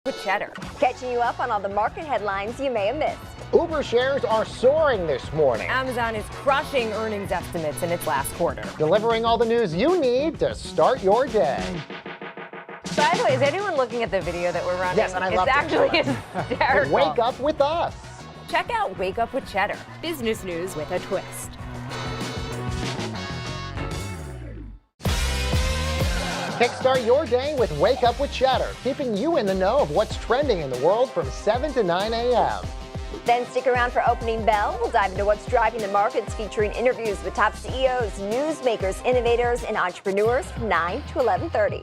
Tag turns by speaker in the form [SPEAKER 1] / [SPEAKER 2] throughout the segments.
[SPEAKER 1] With Cheddar.
[SPEAKER 2] Catching you up on all the market headlines you may have missed.
[SPEAKER 3] Uber shares are soaring this morning.
[SPEAKER 1] Amazon is crushing earnings estimates in its last quarter.
[SPEAKER 3] Delivering all the news you need to start your day.
[SPEAKER 1] By the way, is anyone looking at the video that we're running?
[SPEAKER 3] Yes, and I love it.
[SPEAKER 1] It's actually hysterical.
[SPEAKER 3] Wake up with us.
[SPEAKER 1] Check out Wake Up with Cheddar. Business news with a twist.
[SPEAKER 3] Kickstart your day with Wake Up with Cheddar, keeping you in the know of what's trending in the world from 7 to 9 a.m.
[SPEAKER 2] Then stick around for Opening Bell. We'll dive into what's driving the markets, featuring interviews with top CEOs, newsmakers, innovators, and entrepreneurs from 9 to 11:30.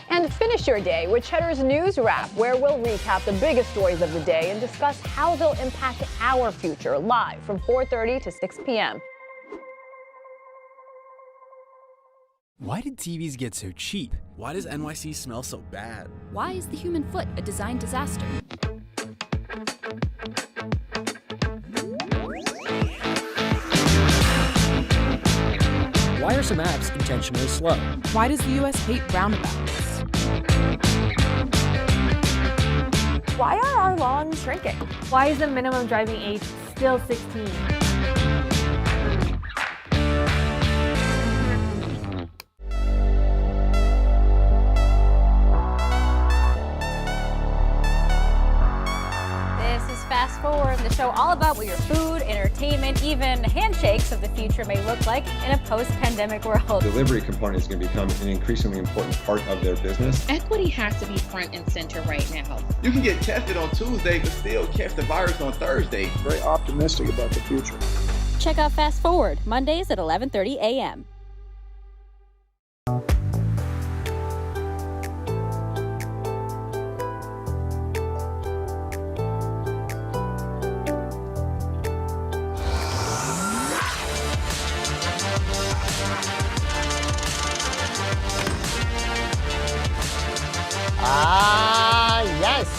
[SPEAKER 4] And finish your day with Cheddar's News Wrap, where we'll recap the biggest stories of the day and discuss how they'll impact our future, live from 4:30 to 6 p.m.
[SPEAKER 5] Why did TVs get so cheap? Why does NYC smell so bad?
[SPEAKER 6] Why is the human foot a design disaster?
[SPEAKER 7] Why are some apps intentionally slow?
[SPEAKER 6] Why does the US hate roundabouts?
[SPEAKER 1] Why are our lawns shrinking?
[SPEAKER 8] Why is the minimum driving age still 16?
[SPEAKER 9] Fast Forward, the show all about what your food, entertainment, even handshakes of the future may look like in a post-pandemic world.
[SPEAKER 10] The delivery component is going to become an increasingly important part of their business.
[SPEAKER 11] Equity has to be front and center right now.
[SPEAKER 12] You can get tested on Tuesday, but still catch the virus on Thursday.
[SPEAKER 13] Very optimistic about the future.
[SPEAKER 9] Check out Fast Forward, Mondays at 11:30 a.m.
[SPEAKER 3] Yes.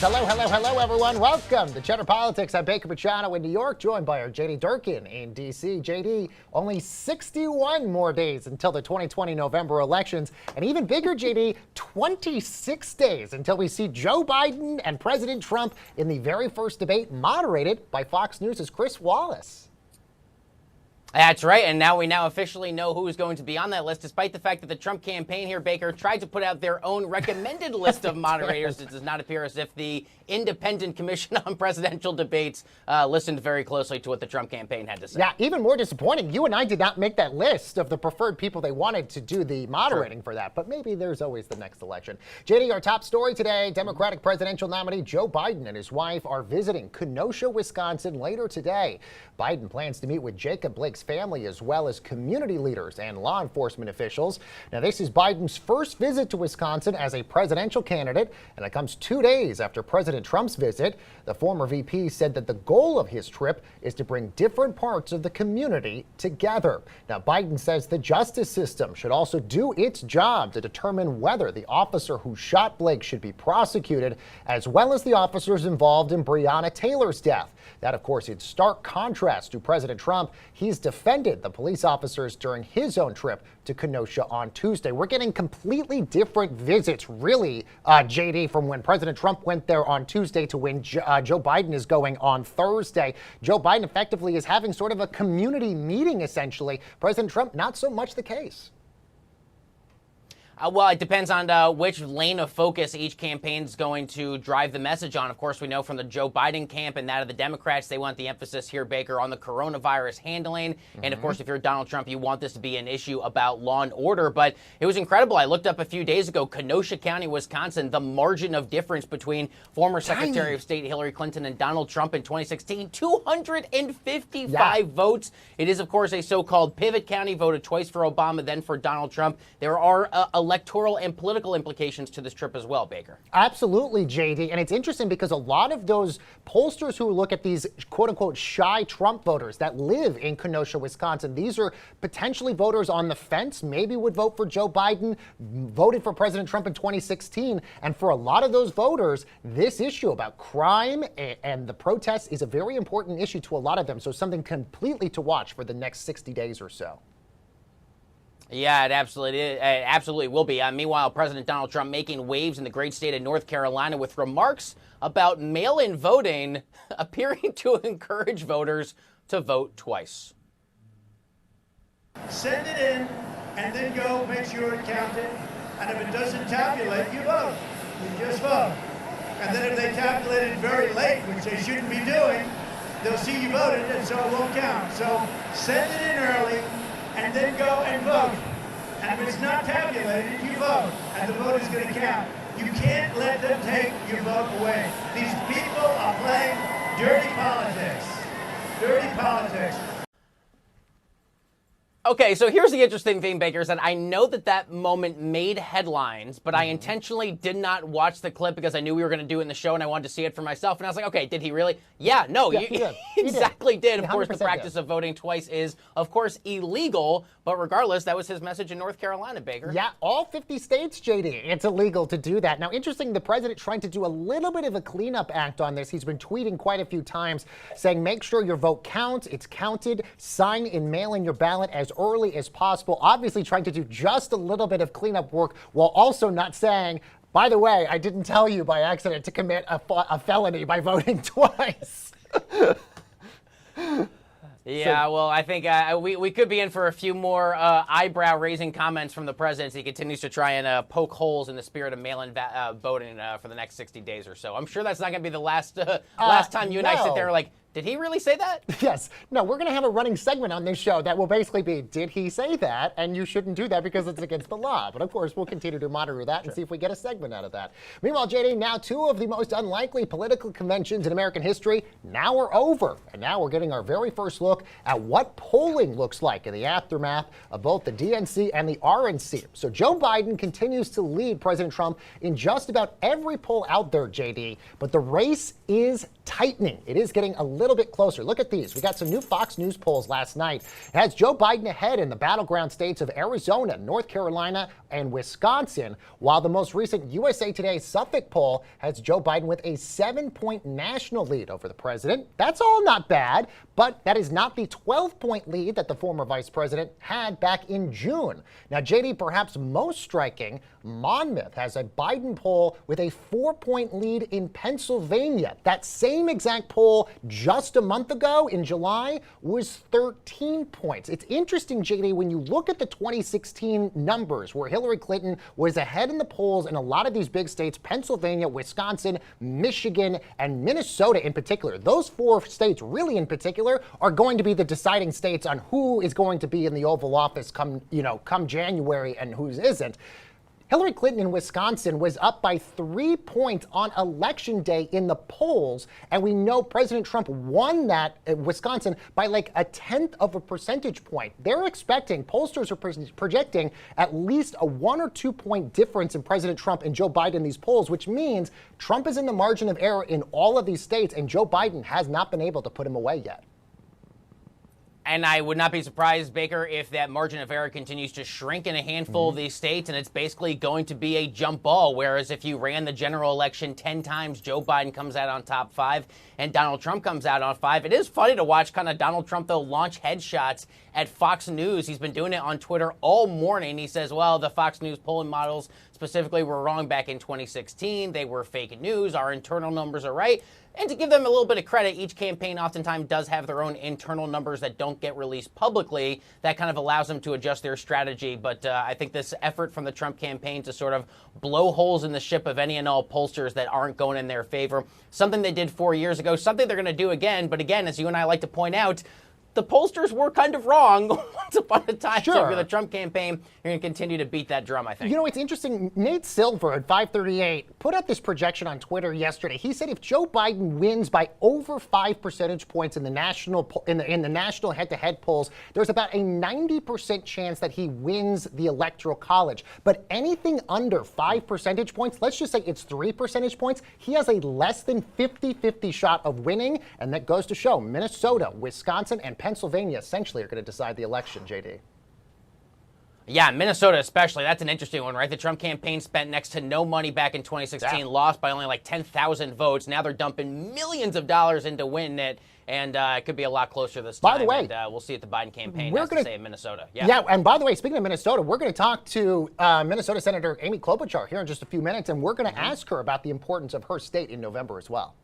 [SPEAKER 3] Hello, everyone. Welcome to Cheddar Politics. I'm Baker Pachano in New York, joined by our JD Durkin in D.C. JD, only 61 more days until the 2020 November elections. And even bigger, JD, 26 days until we see Joe Biden and President Trump in the very first debate, moderated by Fox News' Chris Wallace.
[SPEAKER 14] That's right, and now we officially know who is going to be on that list, despite the fact that the Trump campaign here, Baker, tried to put out their own recommended list of moderators. It does not appear as if the Independent Commission on Presidential Debates listened very closely to what the Trump campaign had to say.
[SPEAKER 3] Yeah, even more disappointing, you and I did not make that list of the preferred people they wanted to do the moderating for that, but maybe there's always the next election. JD, our top story today, Democratic presidential nominee Joe Biden and his wife are visiting Kenosha, Wisconsin later today. Biden plans to meet with Jacob Blake's family as well as community leaders and law enforcement officials. Now, this is Biden's first visit to Wisconsin as a presidential candidate, and it comes 2 days after President Trump's visit. The former VP said that the goal of his trip is to bring different parts of the community together. Now, Biden says the justice system should also do its job to determine whether the officer who shot Blake should be prosecuted, as well as the officers involved in Breonna Taylor's death. That, of course, in stark contrast to President Trump. He's defended the police officers during his own trip to Kenosha on Tuesday. We're getting completely different visits, really, JD, from when President Trump went there on Tuesday to when Joe Biden is going on Thursday. Joe Biden effectively is having sort of a community meeting, essentially. President Trump, not so much the case.
[SPEAKER 14] Well, it depends on which lane of focus each campaign is going to drive the message on. Of course, we know from the Joe Biden camp and that of the Democrats, they want the emphasis here, Baker, on the coronavirus handling. And, of course, if you're Donald Trump, you want this to be an issue about law and order. But it was incredible. I looked up a few days ago, Kenosha County, Wisconsin, the margin of difference between former Secretary of State Hillary Clinton and Donald Trump in 2016, 255 votes. It is, of course, a so-called pivot county, voted twice for Obama, then for Donald Trump. There are electoral and political implications to this trip as well, Baker.
[SPEAKER 3] Absolutely, JD. And it's interesting because a lot of those pollsters who look at these quote-unquote shy Trump voters that live in Kenosha, Wisconsin, these are potentially voters on the fence, maybe would vote for Joe Biden, voted for President Trump in 2016. And for a lot of those voters, this issue about crime and the protests is a very important issue to a lot of them. So something completely to watch for the next 60 days or so.
[SPEAKER 14] Yeah, it absolutely will be. Meanwhile, President Donald Trump making waves in the great state of North Carolina with remarks about mail-in voting, appearing to encourage voters to vote twice.
[SPEAKER 15] Send it in and then go make sure it counted. And if it doesn't tabulate, you vote. You just vote. And then if they tabulate it very late, which they shouldn't be doing, they'll see you voted and so it won't count. So send it in early and then go and vote. And if it's not tabulated, you vote. And the vote is going to count. You can't let them take your vote away. These people are playing dirty politics. Dirty politics.
[SPEAKER 14] Okay, so here's the interesting thing, Baker, is that I know that moment made headlines, but I intentionally did not watch the clip because I knew we were going to do it in the show and I wanted to see it for myself. And I was like, okay, did he really? Yeah, no, he exactly did. Of course, the practice of voting twice is, of course, illegal. But regardless, that was his message in North Carolina, Baker.
[SPEAKER 3] Yeah, all 50 states, JD, it's illegal to do that. Now, interesting, the president trying to do a little bit of a cleanup act on this. He's been tweeting quite a few times saying, make sure your vote counts, it's counted, sign and mail in your ballot as early as possible. Obviously trying to do just a little bit of cleanup work while also not saying, by the way, I didn't tell you by accident to commit a felony by voting twice.
[SPEAKER 14] Yeah, well, I think we could be in for a few more eyebrow-raising comments from the president as he continues to try and poke holes in the spirit of mail-in voting for the next 60 days or so. I'm sure that's not going to be the last time you and I sit there like, did he really say that?
[SPEAKER 3] Yes. No, we're going to have a running segment on this show that will basically be, did he say that? And you shouldn't do that because it's against the law. But of course, we'll continue to monitor that and see if we get a segment out of that. Meanwhile, JD, now two of the most unlikely political conventions in American history now are over. And now we're getting our very first look at what polling looks like in the aftermath of both the DNC and the RNC. So Joe Biden continues to lead President Trump in just about every poll out there, JD. But the race is tightening. It is getting a little bit closer. Look at these. We got some new Fox News polls last night. It has Joe Biden ahead in the battleground states of Arizona, North Carolina, and Wisconsin, while the most recent USA Today Suffolk poll has Joe Biden with a 7-point national lead over the president. That's all not bad, but that is not the 12-point lead that the former vice president had back in June. Now, JD, perhaps most striking, Monmouth has a Biden poll with a 4-point lead in Pennsylvania. That same exact poll just a month ago in July was 13 points. It's interesting, JD, when you look at the 2016 numbers where Hillary Clinton was ahead in the polls in a lot of these big states, Pennsylvania, Wisconsin, Michigan, and Minnesota in particular. Those four states really in particular are going to be the deciding states on who is going to be in the Oval Office come January and who isn't. Hillary Clinton in Wisconsin was up by 3 points on Election Day in the polls, and we know President Trump won that Wisconsin by like 1/10 of a percentage point. They're expecting, pollsters are projecting at least a 1 or 2 point difference in President Trump and Joe Biden in these polls, which means Trump is in the margin of error in all of these states, and Joe Biden has not been able to put him away yet.
[SPEAKER 14] And I would not be surprised, Baker, if that margin of error continues to shrink in a handful of these states, and it's basically going to be a jump ball, whereas if you ran the general election 10 times, Joe Biden comes out on top 5 and Donald Trump comes out on 5. It is funny to watch kind of Donald Trump, though, launch headshots at Fox News. He's been doing it on Twitter all morning. He says, well, the Fox News polling models specifically were wrong back in 2016. They were fake news. Our internal numbers are right. And to give them a little bit of credit, each campaign oftentimes does have their own internal numbers that don't get released publicly. That kind of allows them to adjust their strategy. But I think this effort from the Trump campaign to sort of blow holes in the ship of any and all pollsters that aren't going in their favor, something they did 4 years ago, something they're going to do again. But again, as you and I like to point out, the pollsters were kind of wrong once upon a time.
[SPEAKER 3] Sure.
[SPEAKER 14] So for the Trump campaign, you're going to continue to beat that drum, I think.
[SPEAKER 3] You know, it's interesting. Nate Silver at 538 put out this projection on Twitter yesterday. He said if Joe Biden wins by over 5 percentage points in the national national head-to-head polls, there's about a 90% chance that he wins the Electoral College. But anything under 5 percentage points, let's just say it's 3 percentage points, he has a less than 50-50 shot of winning. And that goes to show Minnesota, Wisconsin, and Pennsylvania essentially are going to decide the election, JD.
[SPEAKER 14] Yeah, Minnesota especially. That's an interesting one, right? The Trump campaign spent next to no money back in 2016, lost by only like 10,000 votes. Now they're dumping millions of dollars into winning it, and it could be a lot closer this time.
[SPEAKER 3] By the way,
[SPEAKER 14] and, we'll see what the Biden campaign has to say in Minnesota.
[SPEAKER 3] Yeah, and by the way, speaking of Minnesota, we're going to talk to Minnesota Senator Amy Klobuchar here in just a few minutes, and we're going to ask her about the importance of her state in November as well.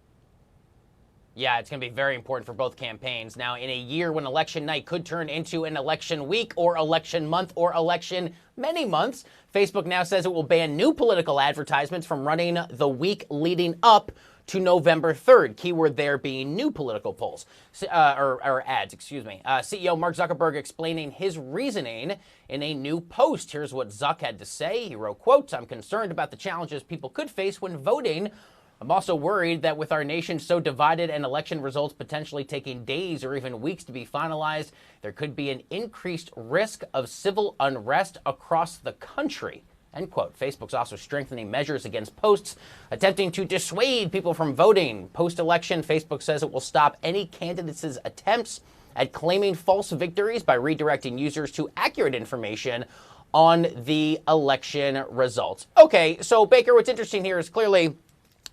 [SPEAKER 14] Yeah, it's going to be very important for both campaigns. Now, in a year when election night could turn into an election week or election month or election many months, Facebook now says it will ban new political advertisements from running the week leading up to November 3rd. Keyword there being new political polls, or ads, excuse me. CEO Mark Zuckerberg explaining his reasoning in a new post. Here's what Zuck had to say. He wrote, quote, "I'm concerned about the challenges people could face when voting. I'm also worried that with our nation so divided and election results potentially taking days or even weeks to be finalized, there could be an increased risk of civil unrest across the country." End quote. Facebook's also strengthening measures against posts attempting to dissuade people from voting. Post-election, Facebook says it will stop any candidates' attempts at claiming false victories by redirecting users to accurate information on the election results. Okay, so Baker, what's interesting here is clearly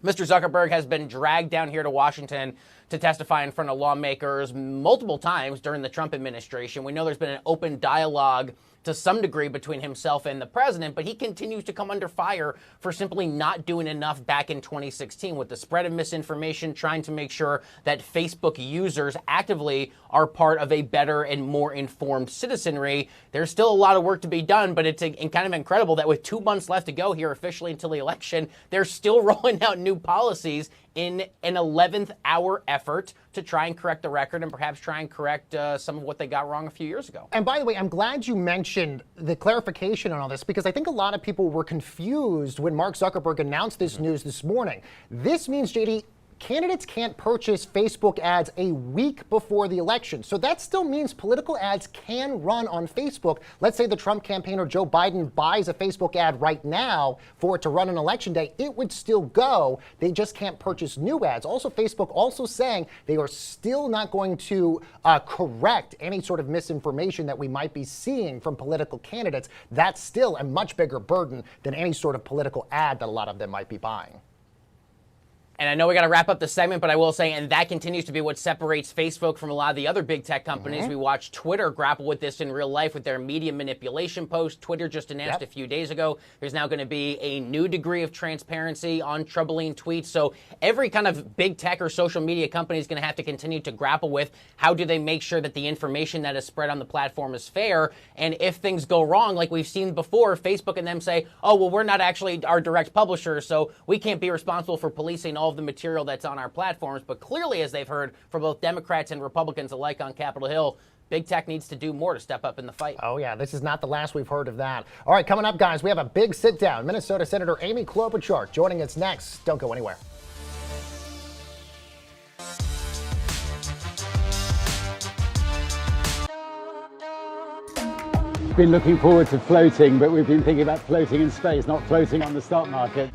[SPEAKER 14] Mr. Zuckerberg has been dragged down here to Washington to testify in front of lawmakers multiple times during the Trump administration. We know there's been an open dialogue to some degree between himself and the president, but he continues to come under fire for simply not doing enough back in 2016 with the spread of misinformation, trying to make sure that Facebook users actively are part of a better and more informed citizenry. There's still a lot of work to be done, but it's kind of incredible that with 2 months left to go here officially until the election, they're still rolling out new policies in an 11th hour effort to try and correct the record and perhaps try and correct some of what they got wrong a few years ago.
[SPEAKER 3] And by the way, I'm glad you mentioned the clarification on all this, because I think a lot of people were confused when Mark Zuckerberg announced this news this morning. This means, JD, candidates can't purchase Facebook ads a week before the election. So that still means political ads can run on Facebook. Let's say the Trump campaign or Joe Biden buys a Facebook ad right now for it to run on election day. It would still go. They just can't purchase new ads. Also, Facebook also saying they are still not going to correct any sort of misinformation that we might be seeing from political candidates. That's still a much bigger burden than any sort of political ad that a lot of them might be buying.
[SPEAKER 14] And I know we got to wrap up the segment, but I will say, and that continues to be what separates Facebook from a lot of the other big tech companies. We watch Twitter grapple with this in real life with their media manipulation post. Twitter just announced a few days ago there's now going to be a new degree of transparency on troubling tweets. So every kind of big tech or social media company is going to have to continue to grapple with how do they make sure that the information that is spread on the platform is fair. And if things go wrong, like we've seen before, Facebook and them say, oh, well, we're not actually our direct publisher, so we can't be responsible for policing all of the material that's on our platforms. But clearly, as they've heard from both Democrats and Republicans alike on Capitol Hill, big tech needs to do more to step up in the fight.
[SPEAKER 3] Oh, yeah, this is not the last we've heard of that. All right, coming up, guys, we have a big sit down. Minnesota Senator Amy Klobuchar joining us next. Don't go anywhere.
[SPEAKER 16] Been looking forward to floating, but we've been thinking about floating in space, not floating on the stock market.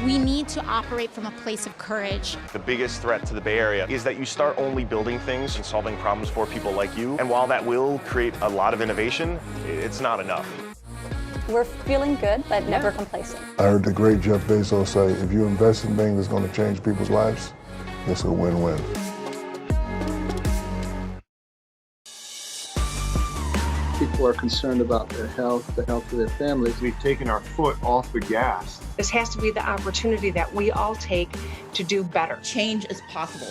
[SPEAKER 17] We need to operate from a place of courage.
[SPEAKER 18] The biggest threat to the Bay Area is that you start only building things and solving problems for people like you. And while that will create a lot of innovation, it's not enough.
[SPEAKER 19] We're feeling good, but never complacent.
[SPEAKER 20] I heard the great Jeff Bezos say, if you invest in things that's going to change people's lives, it's a win-win.
[SPEAKER 13] People are concerned about their health, the health of their families.
[SPEAKER 12] We've taken our foot off the gas.
[SPEAKER 21] This has to be the opportunity that we all take to do better.
[SPEAKER 11] Change is possible.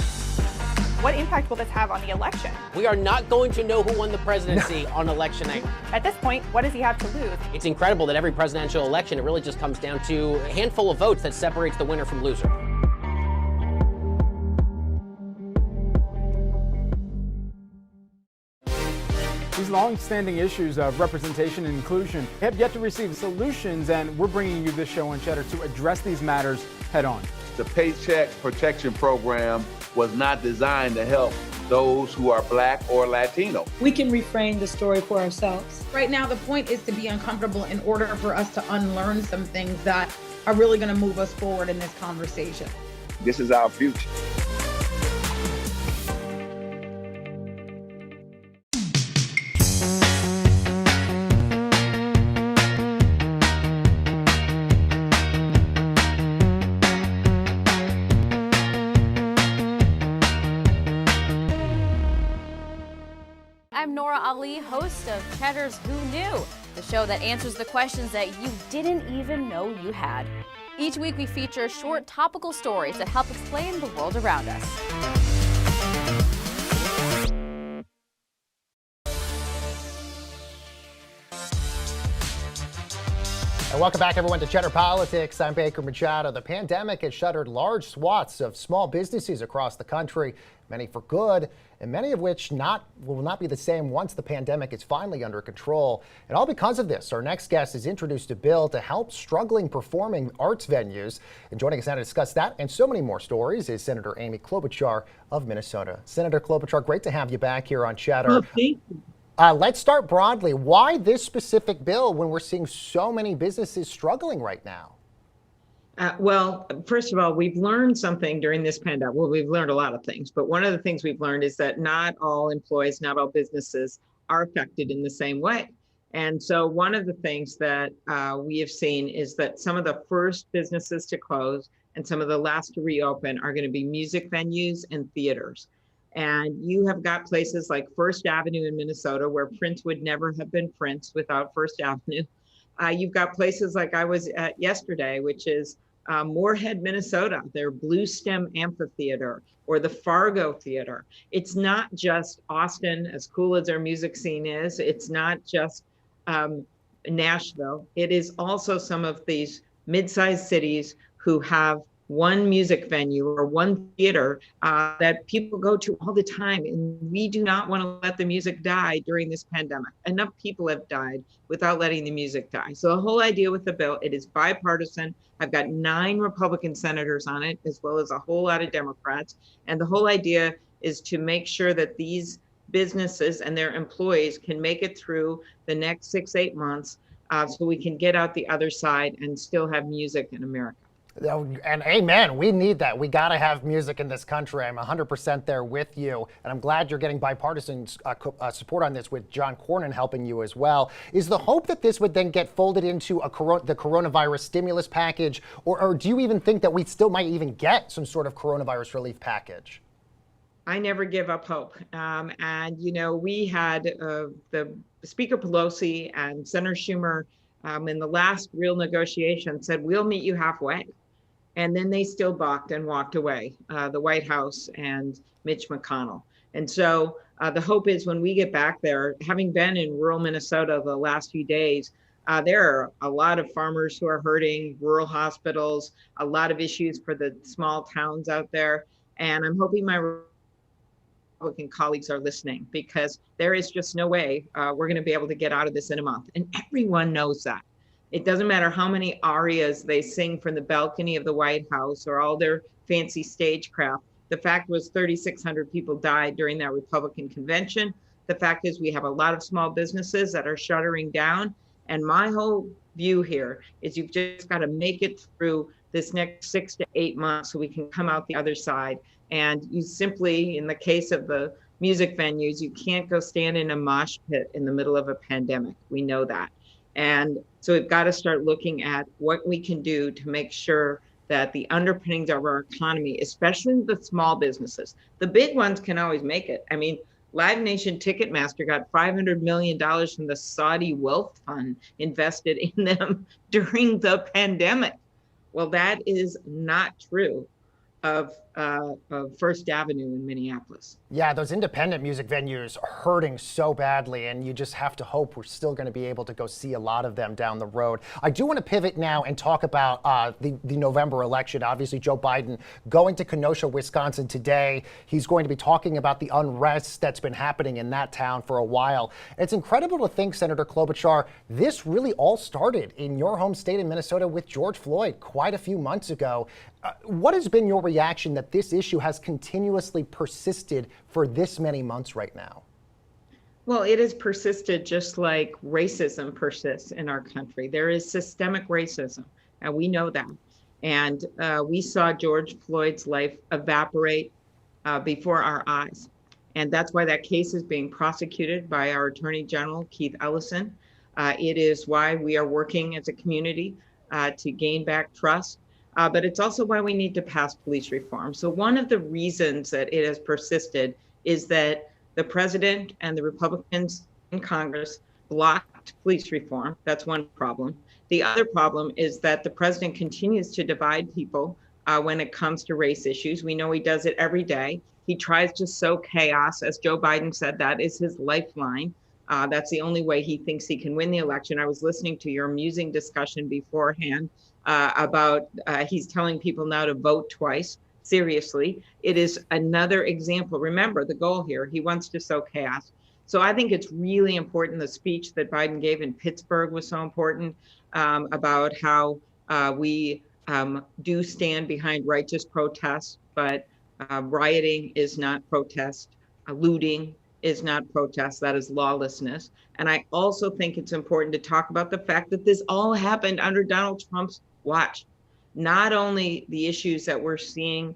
[SPEAKER 8] What impact will this have on the election?
[SPEAKER 14] We are not going to know who won the presidency on election night.
[SPEAKER 8] At this point, what does he have to lose?
[SPEAKER 14] It's incredible that every presidential election, it really just comes down to a handful of votes that separates the winner from loser.
[SPEAKER 22] These long-standing issues of representation and inclusion have yet to receive solutions, and we're bringing you this show on Cheddar to address these matters head-on.
[SPEAKER 23] The Paycheck Protection Program was not designed to help those who are Black or Latino.
[SPEAKER 24] We can reframe the story for ourselves.
[SPEAKER 11] Right now, the point is to be uncomfortable in order for us to unlearn some things that are really going to move us forward in this conversation.
[SPEAKER 23] This is our future.
[SPEAKER 9] Laura Ali, host of Cheddar's Who Knew, the show that answers the questions that you didn't even know you had. Each week we feature short topical stories that help explain the world around us.
[SPEAKER 3] And welcome back, everyone, to Cheddar Politics. I'm Baker Machado. The pandemic has shuttered large swaths of small businesses across the country, many for good, and many of which will not be the same once the pandemic is finally under control. And all because of this, our next guest has introduced a bill to help struggling performing arts venues. And joining us now to discuss that and so many more stories is Senator Amy Klobuchar of Minnesota. Senator Klobuchar, great to have you back here on Cheddar.
[SPEAKER 2] Well, thank you.
[SPEAKER 3] Let's start broadly. Why this specific bill when we're seeing so many businesses struggling right now?
[SPEAKER 2] Well, first of all, we've learned something during this pandemic. Well, we've learned a lot of things, but one of the things we've learned is that not all employees, not all businesses are affected in the same way. And so one of the things that we have seen is that some of the first businesses to close and some of the last to reopen are going to be music venues and theaters. And you have got places like First Avenue in Minnesota, where Prince would never have been Prince without First Avenue. You've got places like I was at yesterday, which is Moorhead, Minnesota, their Blue Stem Amphitheater, or the Fargo Theater. It's not just Austin, as cool as our music scene is. It's not just Nashville. It is also some of these mid-sized cities who have one music venue or one theater that people go to all the time. And we do not want to let the music die during this pandemic. Enough people have died without letting the music die. So the whole idea with the bill, it is bipartisan. I've got 9 Republican senators on it, as well as a whole lot of Democrats. And the whole idea is to make sure that these businesses and their employees can make it through the next 6-8 months so we can get out the other side and still have music in America.
[SPEAKER 3] And amen, we need that. We got to have music in this country. I'm 100% there with you. And I'm glad you're getting bipartisan support on this with John Cornyn helping you as well. Is the hope that this would then get folded into the coronavirus stimulus package? Or do you even think that we still might even get some sort of coronavirus relief package?
[SPEAKER 2] I never give up hope. And, you know, we had the Speaker Pelosi and Senator Schumer in the last real negotiation said, we'll meet you halfway. And then they still balked and walked away, the White House and Mitch McConnell. And so the hope is when we get back there, having been in rural Minnesota the last few days, there are a lot of farmers who are hurting, rural hospitals, a lot of issues for the small towns out there. And I'm hoping my Republican colleagues are listening, because there is just no way we're going to be able to get out of this in a month. And everyone knows that. It doesn't matter how many arias they sing from the balcony of the White House or all their fancy stagecraft. The fact was 3,600 people died during that Republican convention. The fact is we have a lot of small businesses that are shuttering down. And my whole view here is you've just got to make it through this next 6 to 8 months so we can come out the other side. And you simply, in the case of the music venues, you can't go stand in a mosh pit in the middle of a pandemic. We know that. And so we've got to start looking at what we can do to make sure that the underpinnings of our economy, especially the small businesses, the big ones can always make it. I mean, Live Nation Ticketmaster got $500 million from the Saudi wealth fund invested in them during the pandemic. Well, that is not true of First Avenue in Minneapolis.
[SPEAKER 3] Yeah, those independent music venues are hurting so badly, and you just have to hope we're still going to be able to go see a lot of them down the road. I do want to pivot now and talk about the November election. Obviously, Joe Biden going to Kenosha, Wisconsin today. He's going to be talking about the unrest that's been happening in that town for a while. It's incredible to think, Senator Klobuchar, this really all started in your home state in Minnesota with George Floyd quite a few months ago. What has been your reaction that this issue has continuously persisted for this many months right now?
[SPEAKER 2] Well, it has persisted just like racism persists in our country. There is systemic racism, and we know that. And we saw George Floyd's life evaporate before our eyes. And that's why that case is being prosecuted by our Attorney General, Keith Ellison. It is why we are working as a community to gain back trust. But it's also why we need to pass police reform. So one of the reasons that it has persisted is that The president and the Republicans in Congress blocked police reform. That's one problem. The other problem is that the president continues to divide people when it comes to race issues. We know he does it every day. He tries to sow chaos. As Joe Biden said, that is his lifeline. That's the only way he thinks he can win the election. I was listening to your amusing discussion beforehand about he's telling people now to vote twice. Seriously, it is another example. Remember the goal here. He wants to sow chaos. So I think it's really important. The speech that Biden gave in Pittsburgh was so important about how we do stand behind righteous protests, but rioting is not protest. Looting is not protest. That is lawlessness. And I also think it's important to talk about the fact that this all happened under Donald Trump's watch. Not only the issues that we're seeing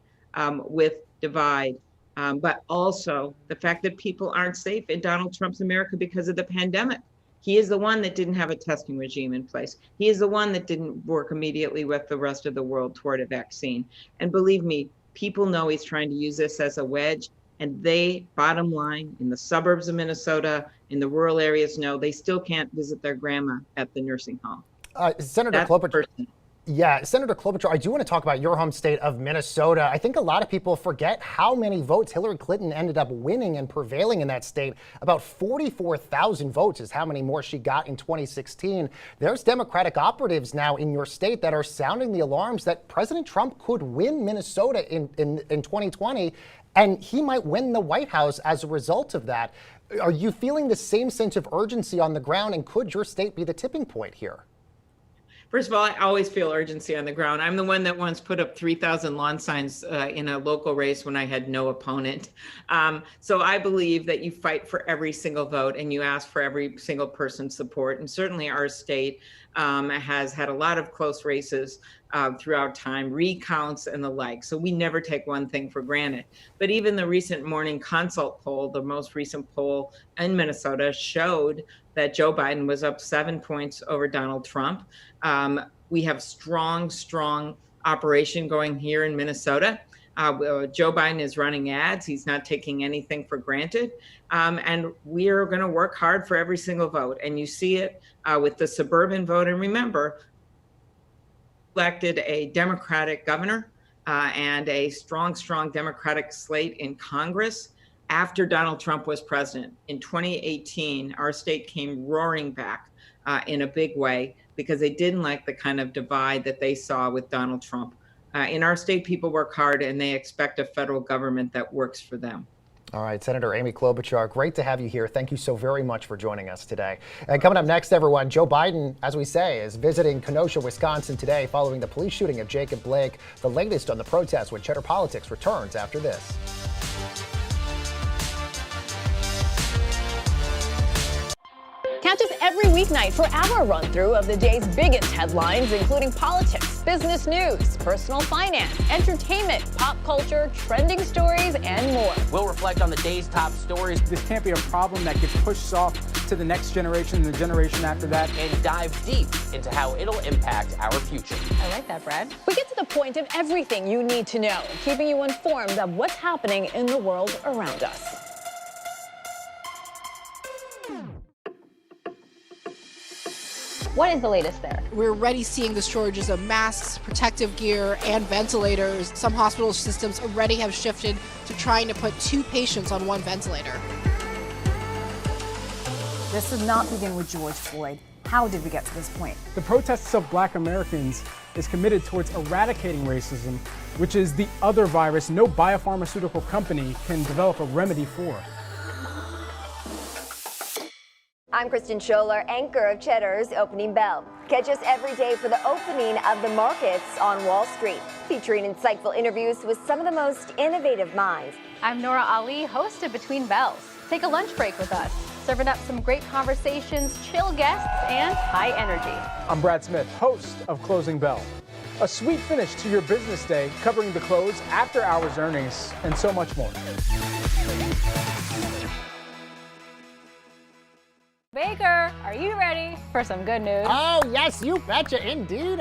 [SPEAKER 2] with divide, but also the fact that people aren't safe in Donald Trump's America because of the pandemic. He is the one that didn't have a testing regime in place. He is the one that didn't work immediately with the rest of the world toward a vaccine. And believe me, people know he's trying to use this as a wedge. And they, bottom line, in the suburbs of Minnesota, in the rural areas, know they still can't visit their grandma at the nursing home.
[SPEAKER 3] Senator Klobuchar. Yeah, Senator Klobuchar, I do want to talk about your home state of Minnesota. I think a lot of people forget how many votes Hillary Clinton ended up winning and prevailing in that state. About 44,000 votes is how many more she got in 2016. There's Democratic operatives now in your state that are sounding the alarms that President Trump could win Minnesota in 2020, and he might win the White House as a result of that. Are you feeling the same sense of urgency on the ground, and could your state be the tipping point here?
[SPEAKER 2] First of all, I always feel urgency on the ground. I'm the one that once put up 3,000 lawn signs in a local race when I had no opponent. So I believe that you fight for every single vote and you ask for every single person's support. And certainly our state has had a lot of close races throughout time, recounts and the like. So we never take one thing for granted. But even the recent morning consult poll, the most recent poll in Minnesota, showed that Joe Biden was up 7 points over Donald Trump. We have strong operation going here in Minnesota. Joe Biden is running ads. He's not taking anything for granted. And we are going to work hard for every single vote. And you see it with the suburban vote. And remember, elected a Democratic governor and a strong Democratic slate in Congress after Donald Trump was president. In 2018, our state came roaring back in a big way because they didn't like the kind of divide that they saw with Donald Trump. In our state, people work hard and they expect a federal government that works for them.
[SPEAKER 3] All right, Senator Amy Klobuchar, great to have you here. Thank you so very much for joining us today. And coming up next, everyone, Joe Biden, as we say, is visiting Kenosha, Wisconsin today following the police shooting of Jacob Blake. The latest on the protest when Cheddar Politics returns after this.
[SPEAKER 4] Catch us every weeknight for our run-through of the day's biggest headlines, including politics, business news, personal finance, entertainment, pop culture, trending stories, and more.
[SPEAKER 14] We'll reflect on the day's top stories.
[SPEAKER 22] This can't be a problem that gets pushed off to the next generation and the generation after that.
[SPEAKER 14] And dive deep into how it'll impact our future.
[SPEAKER 4] I like that, Brad. We get to the point of everything you need to know, keeping you informed of what's happening in the world around us.
[SPEAKER 19] What is the latest there?
[SPEAKER 5] We're already seeing the shortages of masks, protective gear, and ventilators. Some hospital systems already have shifted to trying to put 2 patients on 1 ventilator.
[SPEAKER 6] This did not begin with George Floyd. How did we get to this point?
[SPEAKER 22] The Protests of Black Americans is committed towards eradicating racism, which is the other virus no biopharmaceutical company can develop a remedy for.
[SPEAKER 7] I'm Kristen Scholler, anchor of Cheddar's Opening Bell. Catch us every day for the opening of the markets on Wall Street, featuring insightful interviews with some of the most innovative minds.
[SPEAKER 9] I'm Nora Ali, host of Between Bells. Take a lunch break with us, serving up some great conversations, chill guests, and high energy.
[SPEAKER 22] I'm Brad Smith, host of Closing Bell. A sweet finish to your business day, covering the close, after hours earnings, and so much more.
[SPEAKER 9] Baker, are you ready for some good news?
[SPEAKER 3] Oh, yes, you betcha, indeed.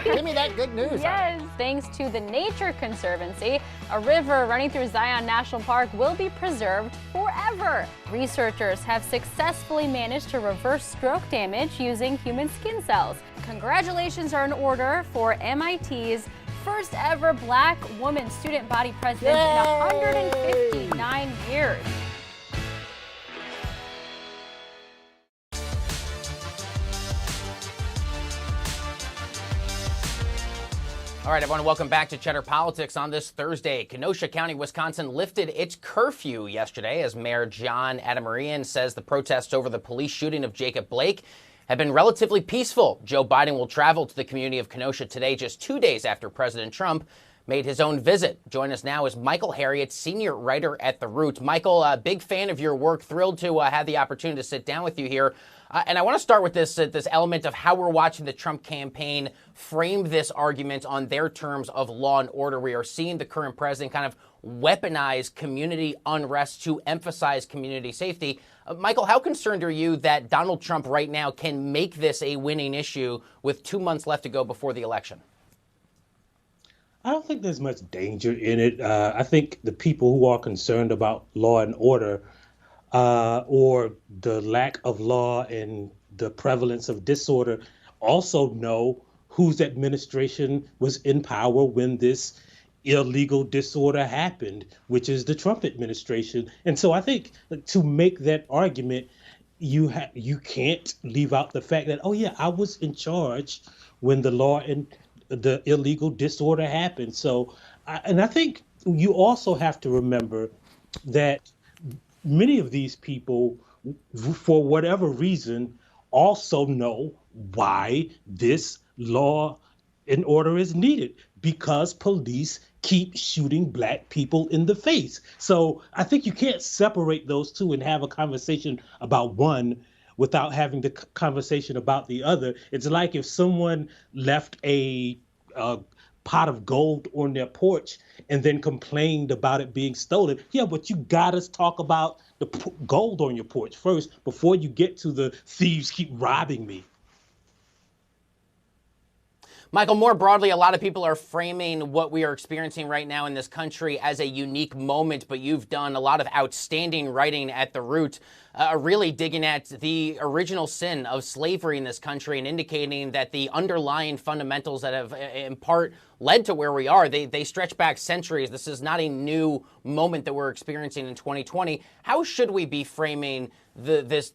[SPEAKER 3] Give me that good news.
[SPEAKER 9] Yes, thanks to the Nature Conservancy, a river running through Zion National Park will be preserved forever. Researchers have successfully managed to reverse stroke damage using human skin cells. Congratulations are in order for MIT's first ever Black woman student body president in 159 years.
[SPEAKER 14] All right, everyone, welcome back to Cheddar Politics on this Thursday. Kenosha County, Wisconsin lifted its curfew yesterday as Mayor John Adamarian says the protests over the police shooting of Jacob Blake have been relatively peaceful. Joe Biden will travel to the community of Kenosha today, just 2 days after President Trump made his own visit. Join us now is Michael Harriet, senior writer at The Root. Michael, a big fan of your work, thrilled to have the opportunity to sit down with you here. And I want to start with this element of how we're watching the Trump campaign frame this argument on their terms of law and order. We are seeing the current president kind of weaponize community unrest to emphasize community safety. Michael, how concerned are you that Donald Trump right now can make this a winning issue with 2 months left to go before the election?
[SPEAKER 1] I don't think there's much danger in it. I think the people who are concerned about law and order or the lack of law and the prevalence of disorder also know whose administration was in power when this illegal disorder happened, which is the Trump administration. And so I think to make that argument, you can't leave out the fact that, oh yeah, I was in charge when the law and the illegal disorder happened. So, I think you also have to remember that many of these people, for whatever reason, also know why this law and order is needed, because police keep shooting Black people in the face. So I think you can't separate those two and have a conversation about one without having the conversation about the other. It's like if someone left a pot of gold on their porch and then complained about it being stolen. Yeah, but you gotta talk about the gold on your porch first before you get to the thieves keep robbing me.
[SPEAKER 14] Michael, more broadly, a lot of people are framing what we are experiencing right now in this country as a unique moment, but you've done a lot of outstanding writing at The Root, really digging at the original sin of slavery in this country and indicating that the underlying fundamentals that have in part led to where we are, they stretch back centuries. This is not a new moment that we're experiencing in 2020. How should we be framing this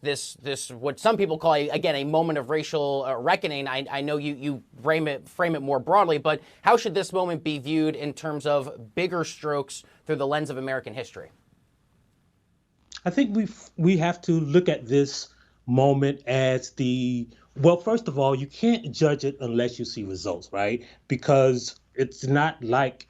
[SPEAKER 14] what some people call a moment of racial reckoning? I know you frame it more broadly, but how should this moment be viewed in terms of bigger strokes through the lens of American history?
[SPEAKER 1] I think we have to look at this moment as well, first of all, you can't judge it unless you see results, right? Because it's not like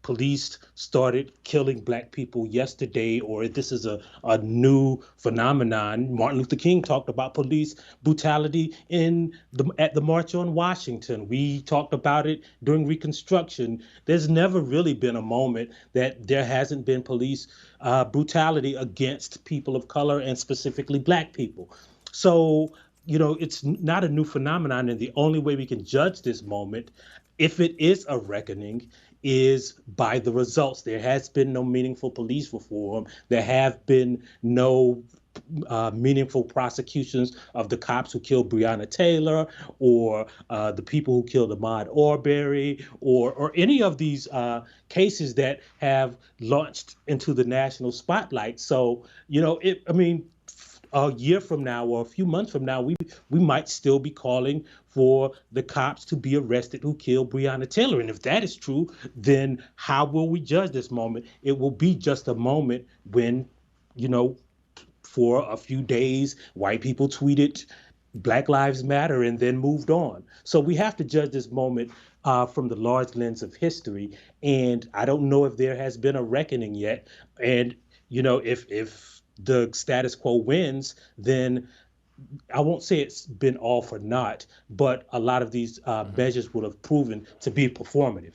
[SPEAKER 1] police started killing Black people yesterday, or this is a new phenomenon. Martin Luther King talked about police brutality at the March on Washington. We talked about it during Reconstruction. There's never really been a moment that there hasn't been police brutality against people of color and specifically Black people. So, it's not a new phenomenon, and the only way we can judge this moment, if it is a reckoning, is by the results. There has been no meaningful police reform. There have been no meaningful prosecutions of the cops who killed Breonna Taylor, or the people who killed Ahmaud Arbery, or any of these cases that have launched into the national spotlight. So, a year from now or a few months from now, we might still be calling for the cops to be arrested who killed Breonna Taylor. And if that is true, then how will we judge this moment? It will be just a moment when, for a few days, white people tweeted Black Lives Matter and then moved on. So we have to judge this moment from the large lens of history. And I don't know if there has been a reckoning yet. And, if the status quo wins, then I won't say it's been all for naught, but a lot of these measures would have proven to be performative.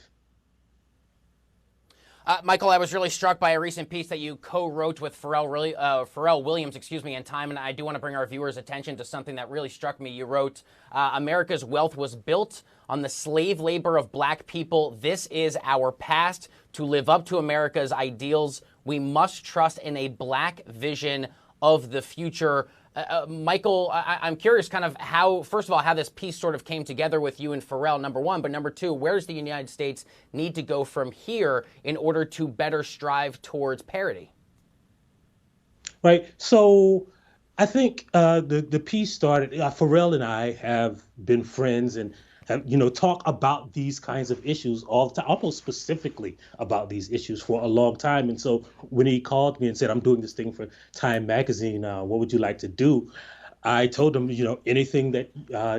[SPEAKER 14] Michael, I was really struck by a recent piece that you co-wrote with Pharrell Williams, in Time, and I do want to bring our viewers' attention to something that really struck me. You wrote, America's wealth was built on the slave labor of black people. This is our past. To live up to America's ideals, we must trust in a black vision of the future. Michael, I'm curious kind of how, first of all, how this piece sort of came together with you and Pharrell, number one, but number two, where does the United States need to go from here in order to better strive towards parity?
[SPEAKER 1] Right. So I think the piece started, Pharrell and I have been friends and have, talk about these kinds of issues all the time, almost specifically about these issues for a long time. And so when he called me and said, I'm doing this thing for Time Magazine, what would you like to do? I told him, anything that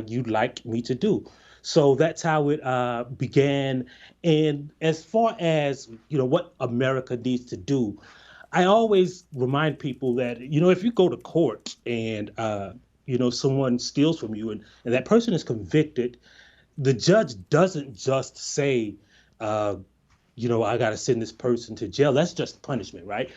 [SPEAKER 1] you'd like me to do. So that's how it began. And as far as, what America needs to do, I always remind people that, if you go to court and, someone steals from you and that person is convicted, the judge doesn't just say, I got to send this person to jail. That's just punishment, right?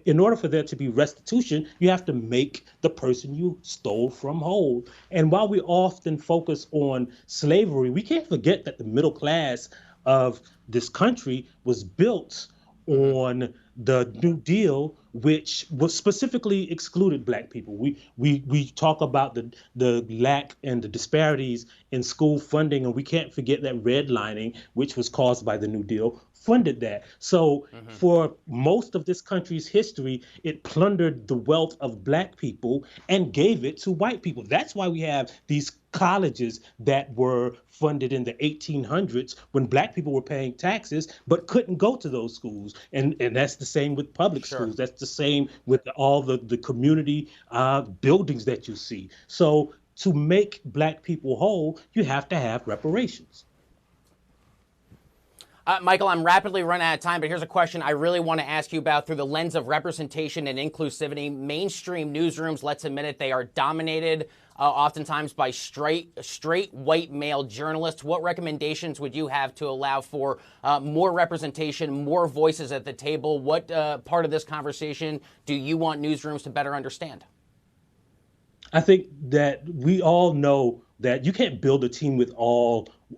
[SPEAKER 1] In order for there to be restitution, you have to make the person you stole from whole. And while we often focus on slavery, we can't forget that the middle class of this country was built on the New Deal, which was specifically excluded black people. We talk about the lack and the disparities in school funding, and we can't forget that redlining, which was caused by the New Deal, funded that. So for most of this country's history, it plundered the wealth of black people and gave it to white people. That's why we have these colleges that were funded in the 1800s when black people were paying taxes but couldn't go to those schools. And that's the same with public schools. That's the same with all the community buildings that you see. So to make black people whole, you have to have reparations.
[SPEAKER 14] Michael, I'm rapidly running out of time, but here's a question I really want to ask you about through the lens of representation and inclusivity. Mainstream newsrooms, let's admit it, they are dominated oftentimes by straight white male journalists. What recommendations would you have to allow for more representation, more voices at the table? What part of this conversation do you want newsrooms to better understand?
[SPEAKER 1] I think that we all know that you can't build a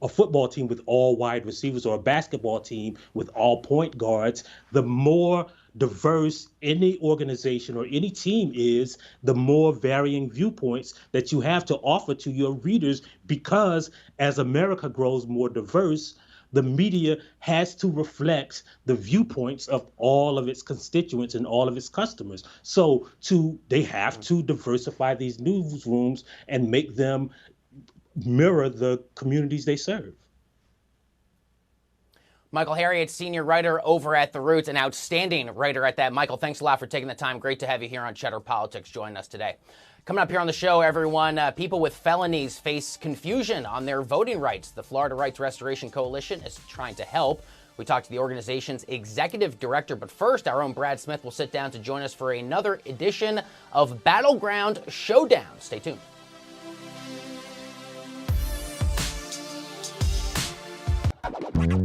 [SPEAKER 1] football team with all wide receivers or a basketball team with all point guards. The more diverse any organization or any team is, the more varying viewpoints that you have to offer to your readers, because as America grows more diverse, the media has to reflect the viewpoints of all of its constituents and all of its customers. So they have to diversify these newsrooms and make them mirror the communities they serve.
[SPEAKER 14] Michael Harriet, senior writer over at The Roots, an outstanding writer at that. Michael, thanks a lot for taking the time. Great to have you here on Cheddar Politics joining us today. Coming up here on the show, everyone, people with felonies face confusion on their voting rights. The Florida Rights Restoration Coalition is trying to help. We talked to the organization's executive director, but first, our own Brad Smith will sit down to join us for another edition of Battleground Showdown. Stay tuned.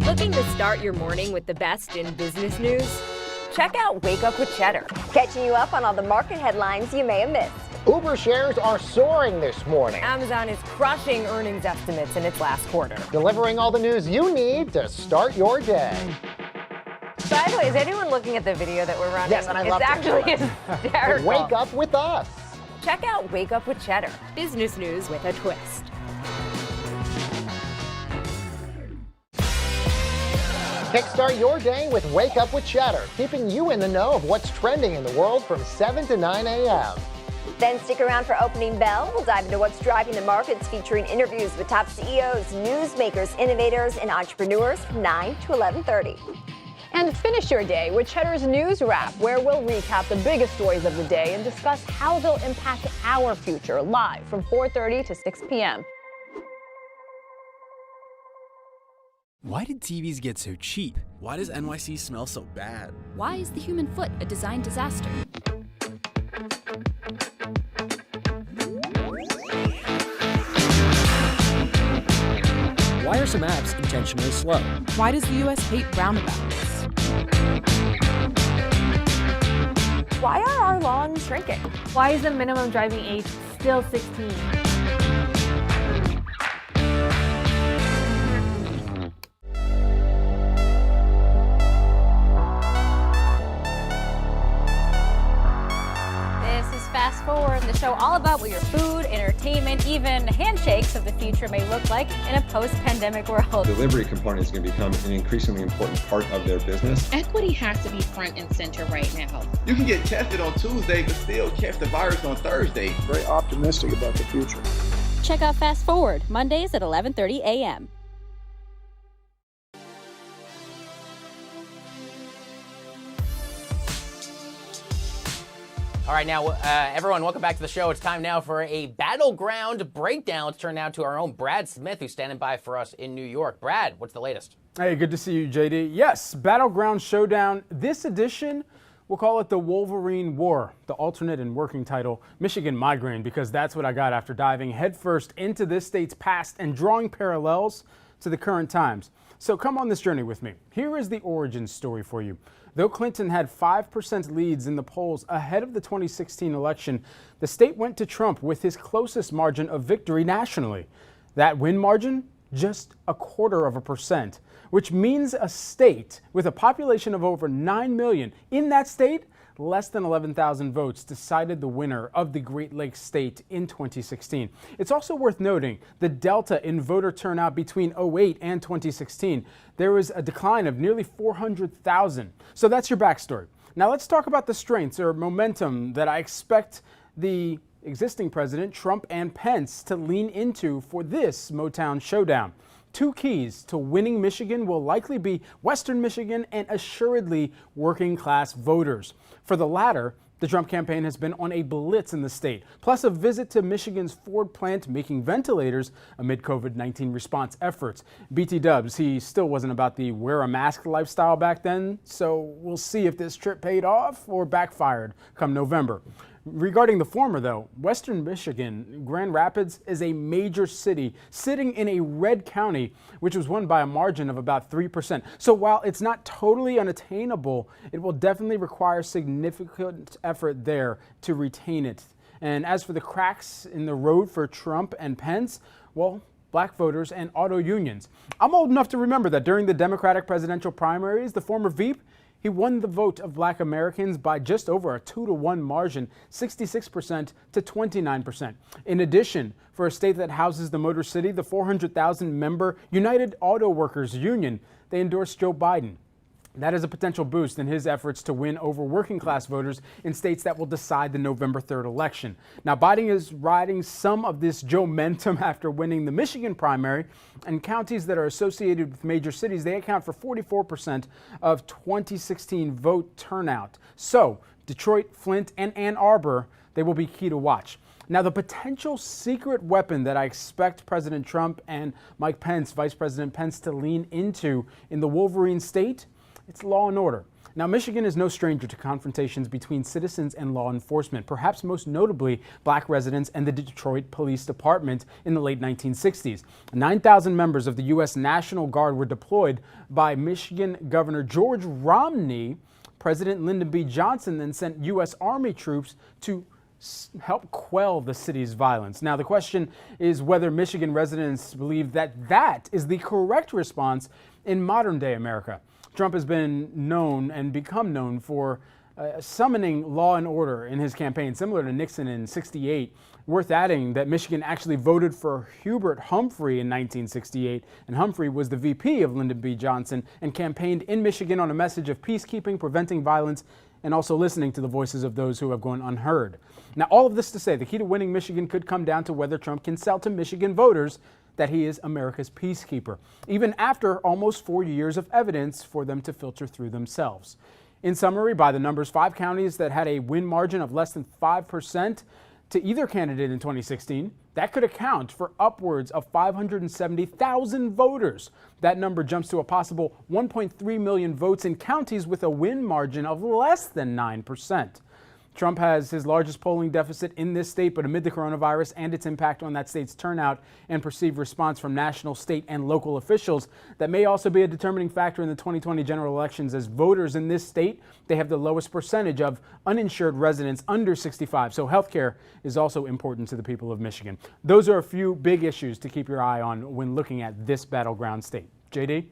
[SPEAKER 10] Looking to start your morning with the best in business news? Check out Wake Up with Cheddar.
[SPEAKER 7] Catching you up on all the market headlines you may have missed.
[SPEAKER 3] Uber shares are soaring this morning.
[SPEAKER 10] Amazon is crushing earnings estimates in its last quarter.
[SPEAKER 3] Delivering all the news you need to start your day.
[SPEAKER 10] By the way, is anyone looking at the video that we're running?
[SPEAKER 3] Yes, and I love it.
[SPEAKER 10] It's actually hysterical.
[SPEAKER 3] Wake up with us.
[SPEAKER 10] Check out Wake Up with Cheddar. Business news with a twist.
[SPEAKER 3] Kickstart your day with Wake Up with Cheddar, keeping you in the know of what's trending in the world from 7 to 9 a.m.
[SPEAKER 7] Then stick around for Opening Bell. We'll dive into what's driving the markets, featuring interviews with top CEOs, newsmakers, innovators, and entrepreneurs from 9 to 11:30.
[SPEAKER 4] And finish your day with Cheddar's News Wrap, where we'll recap the biggest stories of the day and discuss how they'll impact our future, live from 4:30 to 6 p.m.
[SPEAKER 15] Why did TVs get so cheap? Why does NYC smell so bad?
[SPEAKER 16] Why is the human foot a design disaster?
[SPEAKER 17] Why are some apps intentionally slow?
[SPEAKER 16] Why does the U.S. hate roundabouts?
[SPEAKER 10] Why are our lawns shrinking?
[SPEAKER 13] Why is the minimum driving age still 16?
[SPEAKER 9] Fast Forward, the show all about what your food, entertainment, even handshakes of the future may look like in a post-pandemic world.
[SPEAKER 17] The delivery component is going to become an increasingly important part of their business.
[SPEAKER 18] Equity has to be front and center right now.
[SPEAKER 12] You can get tested on Tuesday but still catch the virus on Thursday.
[SPEAKER 20] Very optimistic about the future.
[SPEAKER 4] Check out Fast Forward, Mondays at 11:30 a.m.
[SPEAKER 14] All right, now, everyone, welcome back to the show. It's time now for a battleground breakdown. Let's turn now to our own Brad Smith, who's standing by for us in New York. Brad, what's the latest?
[SPEAKER 22] Hey, good to see you, JD. Yes, Battleground Showdown. This edition, we'll call it the Wolverine War, the alternate and working title, Michigan Migraine, because that's what I got after diving headfirst into this state's past and drawing parallels to the current times. So come on this journey with me. Here is the origin story for you. Though Clinton had 5% leads in the polls ahead of the 2016 election, the state went to Trump with his closest margin of victory nationally. That win margin, just 0.25%, which means a state with a population of over 9 million. In that state, less than 11,000 votes decided the winner of the Great Lakes state in 2016. It's also worth noting the delta in voter turnout between 2008 and 2016. There was a decline of nearly 400,000. So that's your backstory. Now let's talk about the strengths or momentum that I expect the existing president, Trump and Pence, to lean into for this Motown showdown. Two keys to winning Michigan will likely be Western Michigan and assuredly working class voters. For the latter, the Trump campaign has been on a blitz in the state, plus a visit to Michigan's Ford plant making ventilators amid COVID-19 response efforts. BT Dubs, he still wasn't about the wear a mask lifestyle back then, so we'll see if this trip paid off or backfired come November. Regarding the former, though, Western Michigan, Grand Rapids, is a major city sitting in a red county, which was won by a margin of about 3%. So while it's not totally unattainable, it will definitely require significant effort there to retain it. And as for the cracks in the road for Trump and Pence, well, black voters and auto unions. I'm old enough to remember that during the Democratic presidential primaries, the former Veep, he won the vote of black Americans by just over a 2-to-1 margin, 66% to 29%. In addition, for a state that houses the Motor City, the 400,000 member United Auto Workers Union, they endorsed Joe Biden. That is a potential boost in his efforts to win over working class voters in states that will decide the November 3rd election. Now, Biden is riding some of this Joe-mentum after winning the Michigan primary, and counties that are associated with major cities, they account for 44% of 2016 vote turnout. So, Detroit, Flint, and Ann Arbor, they will be key to watch. Now, the potential secret weapon that I expect President Trump and Mike Pence, Vice President Pence, to lean into in the Wolverine state, it's law and order. Now, Michigan is no stranger to confrontations between citizens and law enforcement, perhaps most notably black residents and the Detroit Police Department in the late 1960s. 9,000 members of the U.S. National Guard were deployed by Michigan Governor George Romney. President Lyndon B. Johnson then sent U.S. Army troops to help quell the city's violence. Now, the question is whether Michigan residents believe that that is the correct response in modern-day America. Trump has been known and become known for summoning law and order in his campaign, similar to Nixon in '68. Worth adding that Michigan actually voted for Hubert Humphrey in 1968, and Humphrey was the VP of Lyndon B. Johnson and campaigned in Michigan on a message of peacekeeping, preventing violence, and also listening to the voices of those who have gone unheard. Now, all of this to say, the key to winning Michigan could come down to whether Trump can sell to Michigan voters that he is America's peacekeeper, even after almost 4 years of evidence for them to filter through themselves. In summary, by the numbers, 5 counties that had a win margin of less than 5% to either candidate in 2016, that could account for upwards of 570,000 voters. That number jumps to a possible 1.3 million votes in counties with a win margin of less than 9%. Trump has his largest polling deficit in this state, but amid the coronavirus and its impact on that state's turnout and perceived response from national, state, and local officials, that may also be a determining factor in the 2020 general elections, as voters in this state, they have the lowest percentage of uninsured residents under 65. So healthcare is also important to the people of Michigan. Those are a few big issues to keep your eye on when looking at this battleground state. JD?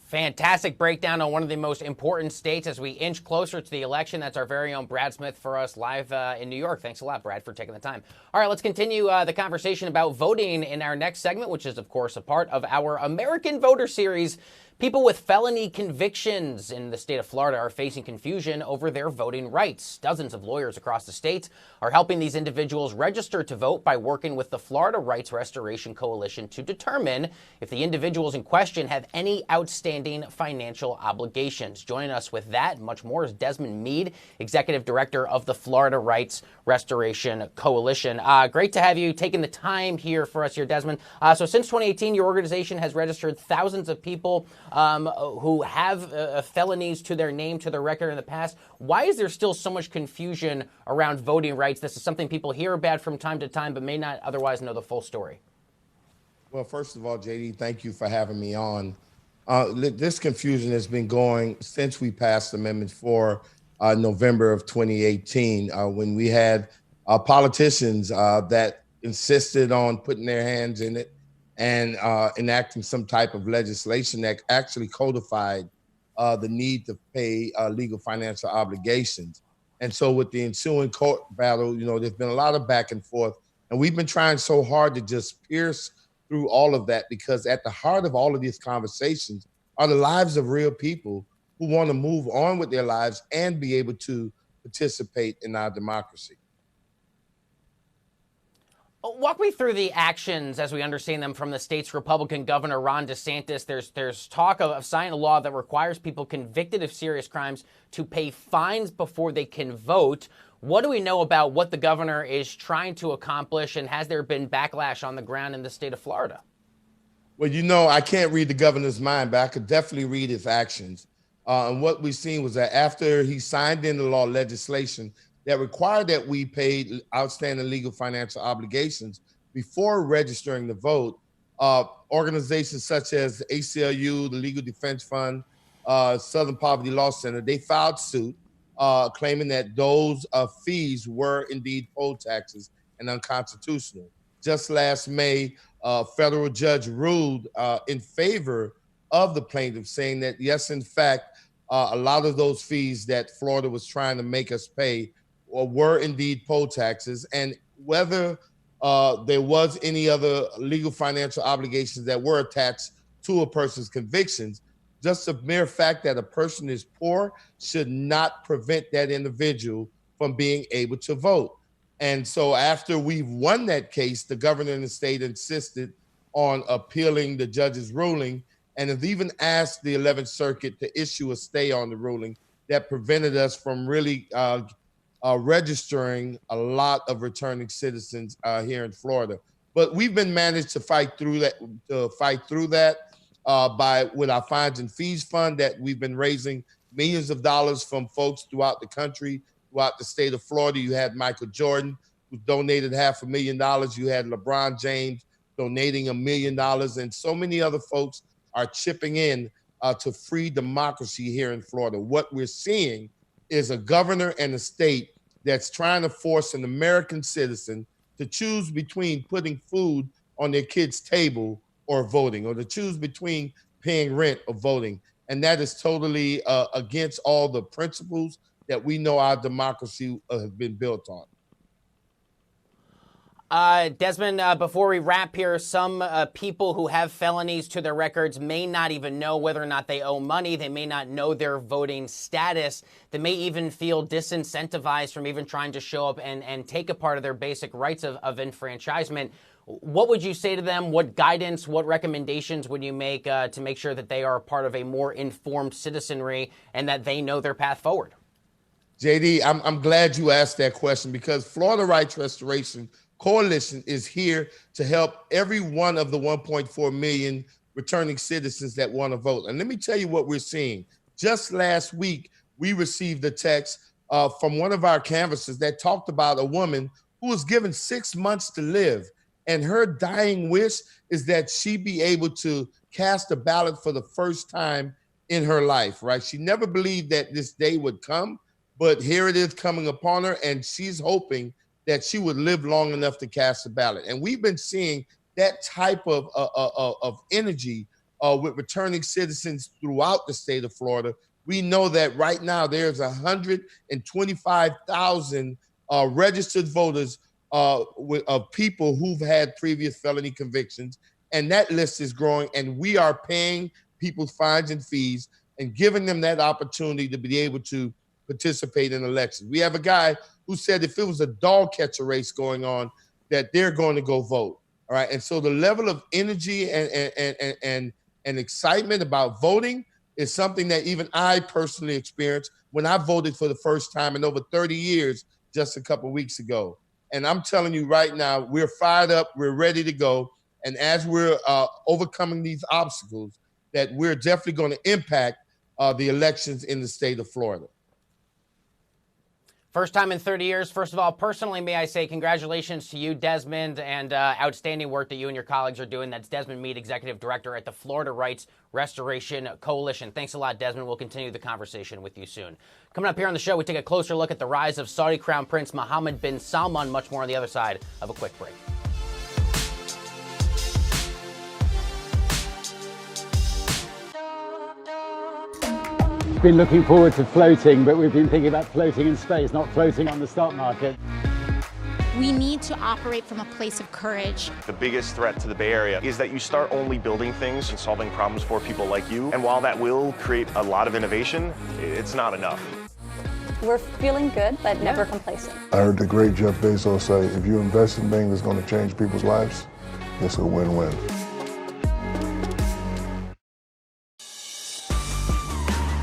[SPEAKER 14] Fantastic breakdown on one of the most important states as we inch closer to the election. That's our very own Brad Smith for us live in New York. Thanks a lot, Brad, for taking the time. All right, let's continue the conversation about voting in our next segment, which is, of course, a part of our American Voter Series. People with felony convictions in the state of Florida are facing confusion over their voting rights. Dozens of lawyers across the state are helping these individuals register to vote by working with the Florida Rights Restoration Coalition to determine if the individuals in question have any outstanding financial obligations. Joining us with that and much more is Desmond Meade, Executive Director of the Florida Rights Restoration Coalition. Great to have you taking the time here for us here, Desmond. So since 2018, your organization has registered thousands of people who have felonies to their name, to their record in the past. Why is there still so much confusion around voting rights? This is something people hear about from time to time, but may not otherwise know the full story.
[SPEAKER 8] Well, first of all, JD, thank you for having me on. This confusion has been going since we passed Amendment 4 November of 2018, when we had politicians that insisted on putting their hands in it and enacting some type of legislation that actually codified the need to pay legal financial obligations. And so with the ensuing court battle, there's been a lot of back and forth, and we've been trying so hard to just pierce through all of that, because at the heart of all of these conversations are the lives of real people who want to move on with their lives and be able to participate in our democracy.
[SPEAKER 14] Walk me through the actions as we understand them from the state's Republican Governor Ron DeSantis. There's talk of signing a law that requires people convicted of serious crimes to pay fines before they can vote. What do we know about what the governor is trying to accomplish, and has there been backlash on the ground in the state of Florida?
[SPEAKER 8] Well, I can't read the governor's mind, but I could definitely read his actions. And what we've seen was that after he signed into law legislation that required that we paid outstanding legal financial obligations before registering to vote, organizations such as the ACLU, the Legal Defense Fund, Southern Poverty Law Center, they filed suit claiming that those fees were indeed poll taxes and unconstitutional. Just last May, a federal judge ruled in favor of the plaintiff, saying that, yes, in fact, a lot of those fees that Florida was trying to make us pay were indeed poll taxes, and whether there was any other legal financial obligations that were attached to a person's convictions, just the mere fact that a person is poor should not prevent that individual from being able to vote. And so after we've won that case, the governor in the state insisted on appealing the judge's ruling, and has even asked the 11th Circuit to issue a stay on the ruling that prevented us from really registering a lot of returning citizens here in Florida. But we've been managed to fight through that, with our fines and fees fund that we've been raising millions of dollars from folks throughout the country, throughout the state of Florida. You had Michael Jordan, who donated $500,000. You had LeBron James donating $1 million, and so many other folks are chipping in to free democracy here in Florida. What we're seeing is a governor and a state that's trying to force an American citizen to choose between putting food on their kid's table or voting, or to choose between paying rent or voting. And that is totally against all the principles that we know our democracy has been built on.
[SPEAKER 14] Desmond, before we wrap here, some people who have felonies to their records may not even know whether or not they owe money. They may not know their voting status. They may even feel disincentivized from even trying to show up and take a part of their basic rights of enfranchisement. What would you say to them? What guidance, what recommendations would you make to make sure that they are part of a more informed citizenry and that they know their path forward?
[SPEAKER 8] JD, I'm glad you asked that question, because Florida Rights Restoration Coalition is here to help every one of the 1.4 million returning citizens that want to vote. And let me tell you what we're seeing. Just last week, we received a text from one of our canvassers that talked about a woman who was given 6 months to live. And her dying wish is that she be able to cast a ballot for the first time in her life, right? She never believed that this day would come, but here it is coming upon her, and she's hoping that she would live long enough to cast a ballot. And we've been seeing that type of energy with returning citizens throughout the state of Florida. We know that right now there's 125,000 registered voters of people who've had previous felony convictions, and that list is growing, and we are paying people fines and fees and giving them that opportunity to be able to participate in elections. We have a guy who said if it was a dog catcher race going on, that they're going to go vote. All right. And so the level of energy and excitement about voting is something that even I personally experienced when I voted for the first time in over 30 years just a couple of weeks ago. And I'm telling you right now, we're fired up, we're ready to go. And as we're overcoming these obstacles, that we're definitely going to impact the elections in the state of Florida.
[SPEAKER 14] First time in 30 years. First of all, personally, may I say congratulations to you, Desmond, and outstanding work that you and your colleagues are doing. That's Desmond Meade, Executive Director at the Florida Rights Restoration Coalition. Thanks a lot, Desmond. We'll continue the conversation with you soon. Coming up here on the show, we take a closer look at the rise of Saudi Crown Prince Mohammed bin Salman. Much more on the other side of a quick break.
[SPEAKER 11] Been looking forward to floating, but we've been thinking about floating in space, not floating on the stock market.
[SPEAKER 5] We need to operate from a place of courage.
[SPEAKER 21] The biggest threat to the Bay Area is that you start only building things and solving problems for people like you. And while that will create a lot of innovation, it's not enough.
[SPEAKER 19] We're feeling good, but never complacent.
[SPEAKER 23] I heard the great Jeff Bezos say, if you invest in things that's going to change people's lives, it's a win-win.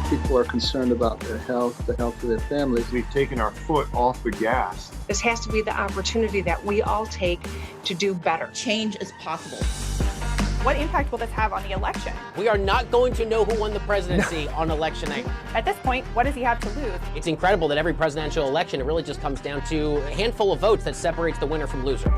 [SPEAKER 20] People are concerned about their health, the health of their families.
[SPEAKER 24] We've taken our foot off the gas.
[SPEAKER 25] This has to be the opportunity that we all take to do better.
[SPEAKER 26] Change is possible. What impact will this have on the election?
[SPEAKER 14] We are not going to know who won the presidency on election night.
[SPEAKER 26] At this point, what does he have to lose?
[SPEAKER 14] It's incredible that every presidential election, it really just comes down to a handful of votes that separates the winner from loser.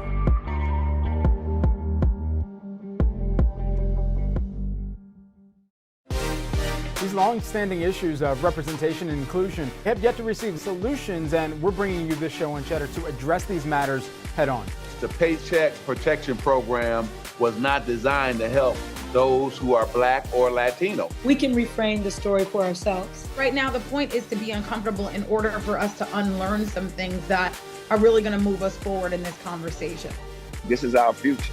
[SPEAKER 22] These long-standing issues of representation and inclusion have yet to receive solutions, and we're bringing you this show on Cheddar to address these matters head-on.
[SPEAKER 27] The Paycheck Protection Program was not designed to help those who are Black or Latino.
[SPEAKER 28] We can reframe the story for ourselves.
[SPEAKER 26] Right now, the point is to be uncomfortable in order for us to unlearn some things that are really going to move us forward in this conversation.
[SPEAKER 27] This is our future.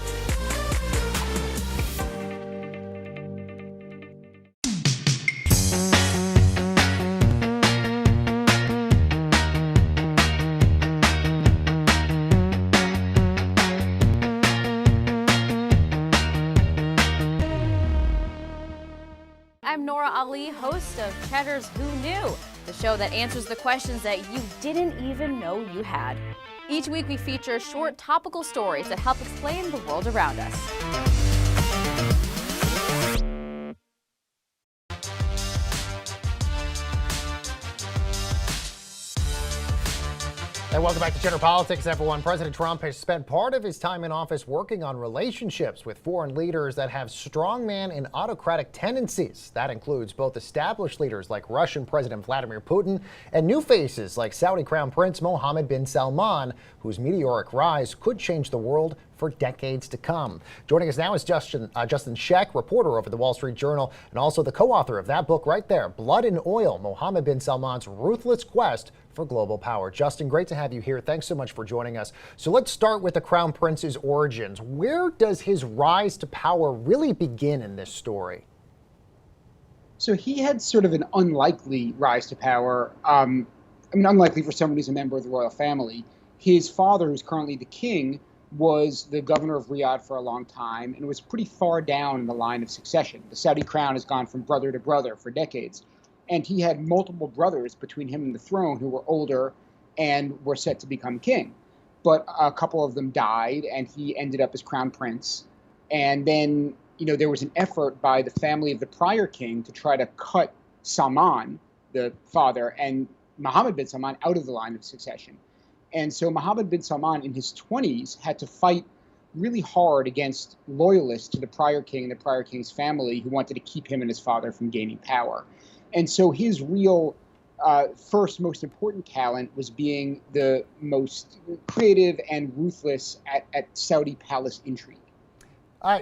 [SPEAKER 9] I'm Nora Ali, host of Cheddar's Who Knew, the show that answers the questions that you didn't even know you had. Each week we feature short topical stories that help explain the world around us.
[SPEAKER 3] And welcome back to Cheddar Politics, everyone. President Trump has spent part of his time in office working on relationships with foreign leaders that have strongman and autocratic tendencies. That includes both established leaders like Russian President Vladimir Putin and new faces like Saudi Crown Prince Mohammed bin Salman, whose meteoric rise could change the world for decades to come. Joining us now is Justin Sheck, reporter over the Wall Street Journal, and also the co-author of that book right there, Blood and Oil, Mohammed bin Salman's Ruthless Quest for Global Power. Justin, great to have you here. Thanks so much for joining us. So let's start with the Crown Prince's origins. Where does his rise to power really begin in this story?
[SPEAKER 29] So he had sort of an unlikely rise to power. Unlikely for someone who's a member of the royal family. His father, who's currently the king, was the governor of Riyadh for a long time and was pretty far down in the line of succession. The Saudi crown has gone from brother to brother for decades. And he had multiple brothers between him and the throne who were older and were set to become king. But a couple of them died, and he ended up as crown prince. And then, there was an effort by the family of the prior king to try to cut Salman, the father, and Mohammed bin Salman out of the line of succession. And so Mohammed bin Salman in his 20s had to fight really hard against loyalists to the prior king and the prior king's family who wanted to keep him and his father from gaining power. And so his real first most important talent was being the most creative and ruthless at Saudi palace intrigue.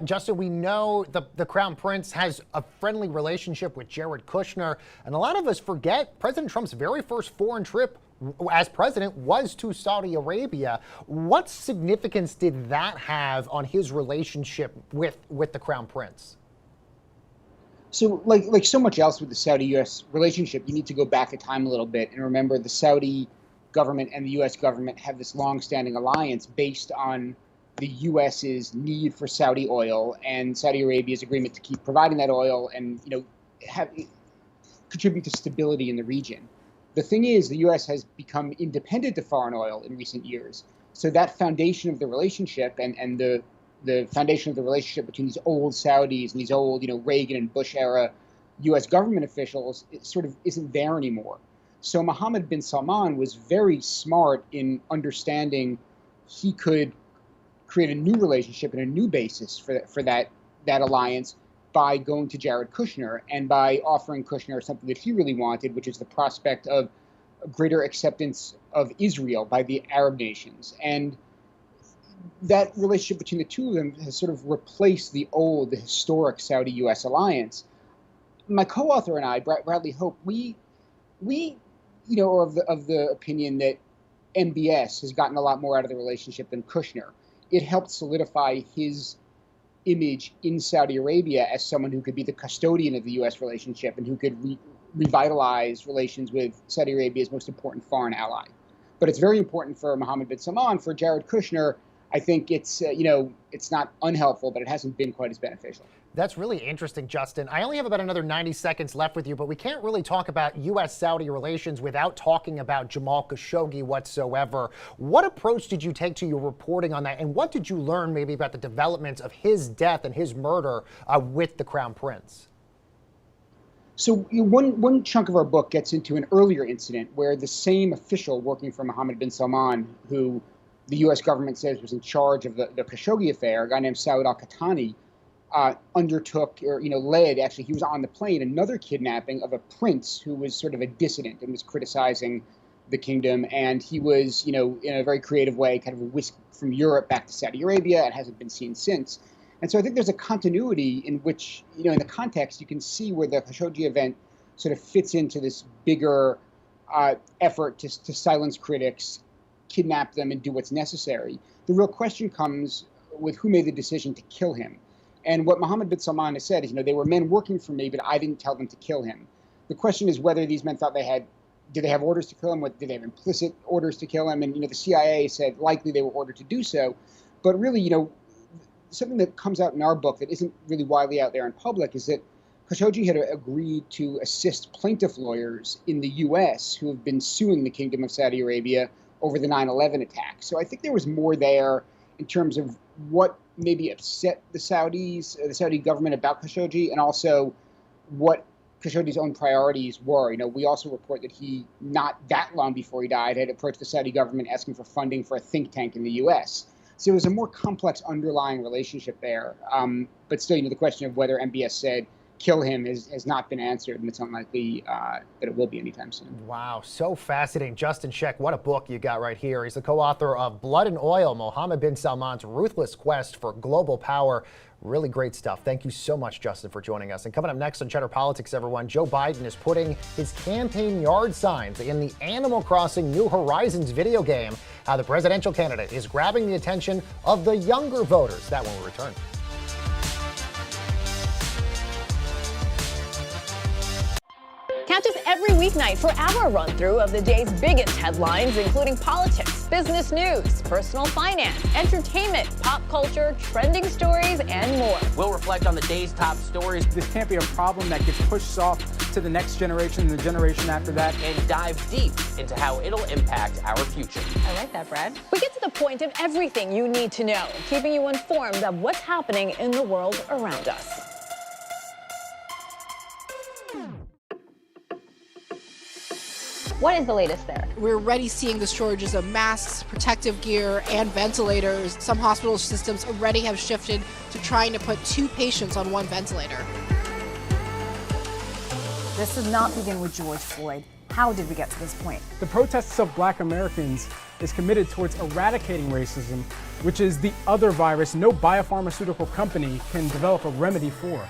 [SPEAKER 3] Justin, we know the Crown Prince has a friendly relationship with Jared Kushner, and a lot of us forget President Trump's very first foreign trip as president was to Saudi Arabia. What significance did that have on his relationship with the Crown Prince?
[SPEAKER 29] So like so much else with the Saudi-U.S. relationship, you need to go back in time a little bit and remember the Saudi government and the U.S. government have this long-standing alliance based on the U.S.'s need for Saudi oil and Saudi Arabia's agreement to keep providing that oil and, contribute to stability in the region. The thing is, the U.S. has become independent of foreign oil in recent years. So that foundation of the relationship and the foundation of the relationship between these old Saudis and these old, Reagan and Bush era U.S. government officials, it sort of isn't there anymore. So Mohammed bin Salman was very smart in understanding he could create a new relationship and a new basis for that alliance by going to Jared Kushner and by offering Kushner something that he really wanted, which is the prospect of a greater acceptance of Israel by the Arab nations. And that relationship between the two of them has sort of replaced the historic Saudi-U.S. alliance. My co-author and I, Bradley Hope, we are of the opinion that MBS has gotten a lot more out of the relationship than Kushner. It helped solidify his image in Saudi Arabia as someone who could be the custodian of the U.S. relationship and who could revitalize relations with Saudi Arabia's most important foreign ally. But it's very important for Mohammed bin Salman. For Jared Kushner, I think it's not unhelpful, but it hasn't been quite as beneficial.
[SPEAKER 3] That's really interesting, Justin. I only have about another 90 seconds left with you, but we can't really talk about U.S.-Saudi relations without talking about Jamal Khashoggi whatsoever. What approach did you take to your reporting on that, and what did you learn maybe about the developments of his death and his murder with the Crown Prince?
[SPEAKER 29] So one chunk of our book gets into an earlier incident where the same official working for Mohammed bin Salman, who the U.S. government says was in charge of the Khashoggi affair, a guy named Saud al-Qahtani, undertook or led, actually he was on the plane, another kidnapping of a prince who was sort of a dissident and was criticizing the kingdom, and he was in a very creative way kind of whisked from Europe back to Saudi Arabia and hasn't been seen since. And so I think there's a continuity in which in the context you can see where the Khashoggi event sort of fits into this bigger effort to silence critics, kidnap them, and do what's necessary. The real question comes with who made the decision to kill him. And what Mohammed bin Salman has said is, they were men working for me, but I didn't tell them to kill him. The question is whether these men thought did they have orders to kill him? Did they have implicit orders to kill him? And, the CIA said likely they were ordered to do so. But really, something that comes out in our book that isn't really widely out there in public is that Khashoggi had agreed to assist plaintiff lawyers in the U.S. who have been suing the Kingdom of Saudi Arabia over the 9/11 attacks. So I think there was more there in terms of what maybe upset the Saudis, the Saudi government about Khashoggi, and also what Khashoggi's own priorities were. We also report that he, not that long before he died, had approached the Saudi government asking for funding for a think tank in the U.S. So there's a more complex underlying relationship there. But still, the question of whether MBS said kill him has not been answered, and it's unlikely that it will be anytime soon.
[SPEAKER 3] Wow, so fascinating. Justin Sheck, what a book you got right here. He's the co-author of Blood and Oil, Mohammed bin Salman's Ruthless Quest for Global Power. Really great stuff. Thank you so much, Justin, for joining us. And coming up next on Cheddar Politics, everyone, Joe Biden is putting his campaign yard signs in the Animal Crossing New Horizons video game. How the presidential candidate is grabbing the attention of the younger voters. That when we return.
[SPEAKER 4] Catch us every weeknight for our run-through of the day's biggest headlines, including politics, business news, personal finance, entertainment, pop culture, trending stories, and more.
[SPEAKER 14] We'll reflect on the day's top stories.
[SPEAKER 22] This can't be a problem that gets pushed off to the next generation and the generation after that.
[SPEAKER 14] And dive deep into how it'll impact our future.
[SPEAKER 4] I like that, Brad. We get to the point of everything you need to know, keeping you informed of what's happening in the world around us. What is the latest there?
[SPEAKER 5] We're already seeing the shortages of masks, protective gear, and ventilators. Some hospital systems already have shifted to trying to put 2 patients on 1 ventilator.
[SPEAKER 1] This did not begin with George Floyd. How did we get to this point?
[SPEAKER 22] The protests of Black Americans is committed towards eradicating racism, which is the other virus no biopharmaceutical company can develop a remedy for.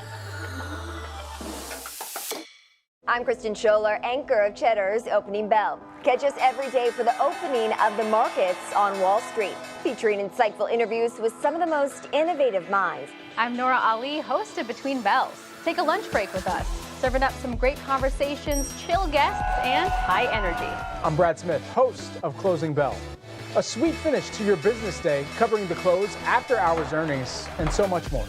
[SPEAKER 2] I'm Kristen Scholler, anchor of Cheddar's Opening Bell. Catch us every day for the opening of the markets on Wall Street, featuring insightful interviews with some of the most innovative minds.
[SPEAKER 9] I'm Nora Ali, host of Between Bells. Take a lunch break with us, serving up some great conversations, chill guests, and high energy.
[SPEAKER 22] I'm Brad Smith, host of Closing Bell. A sweet finish to your business day, covering the close, after hours earnings, and so much more.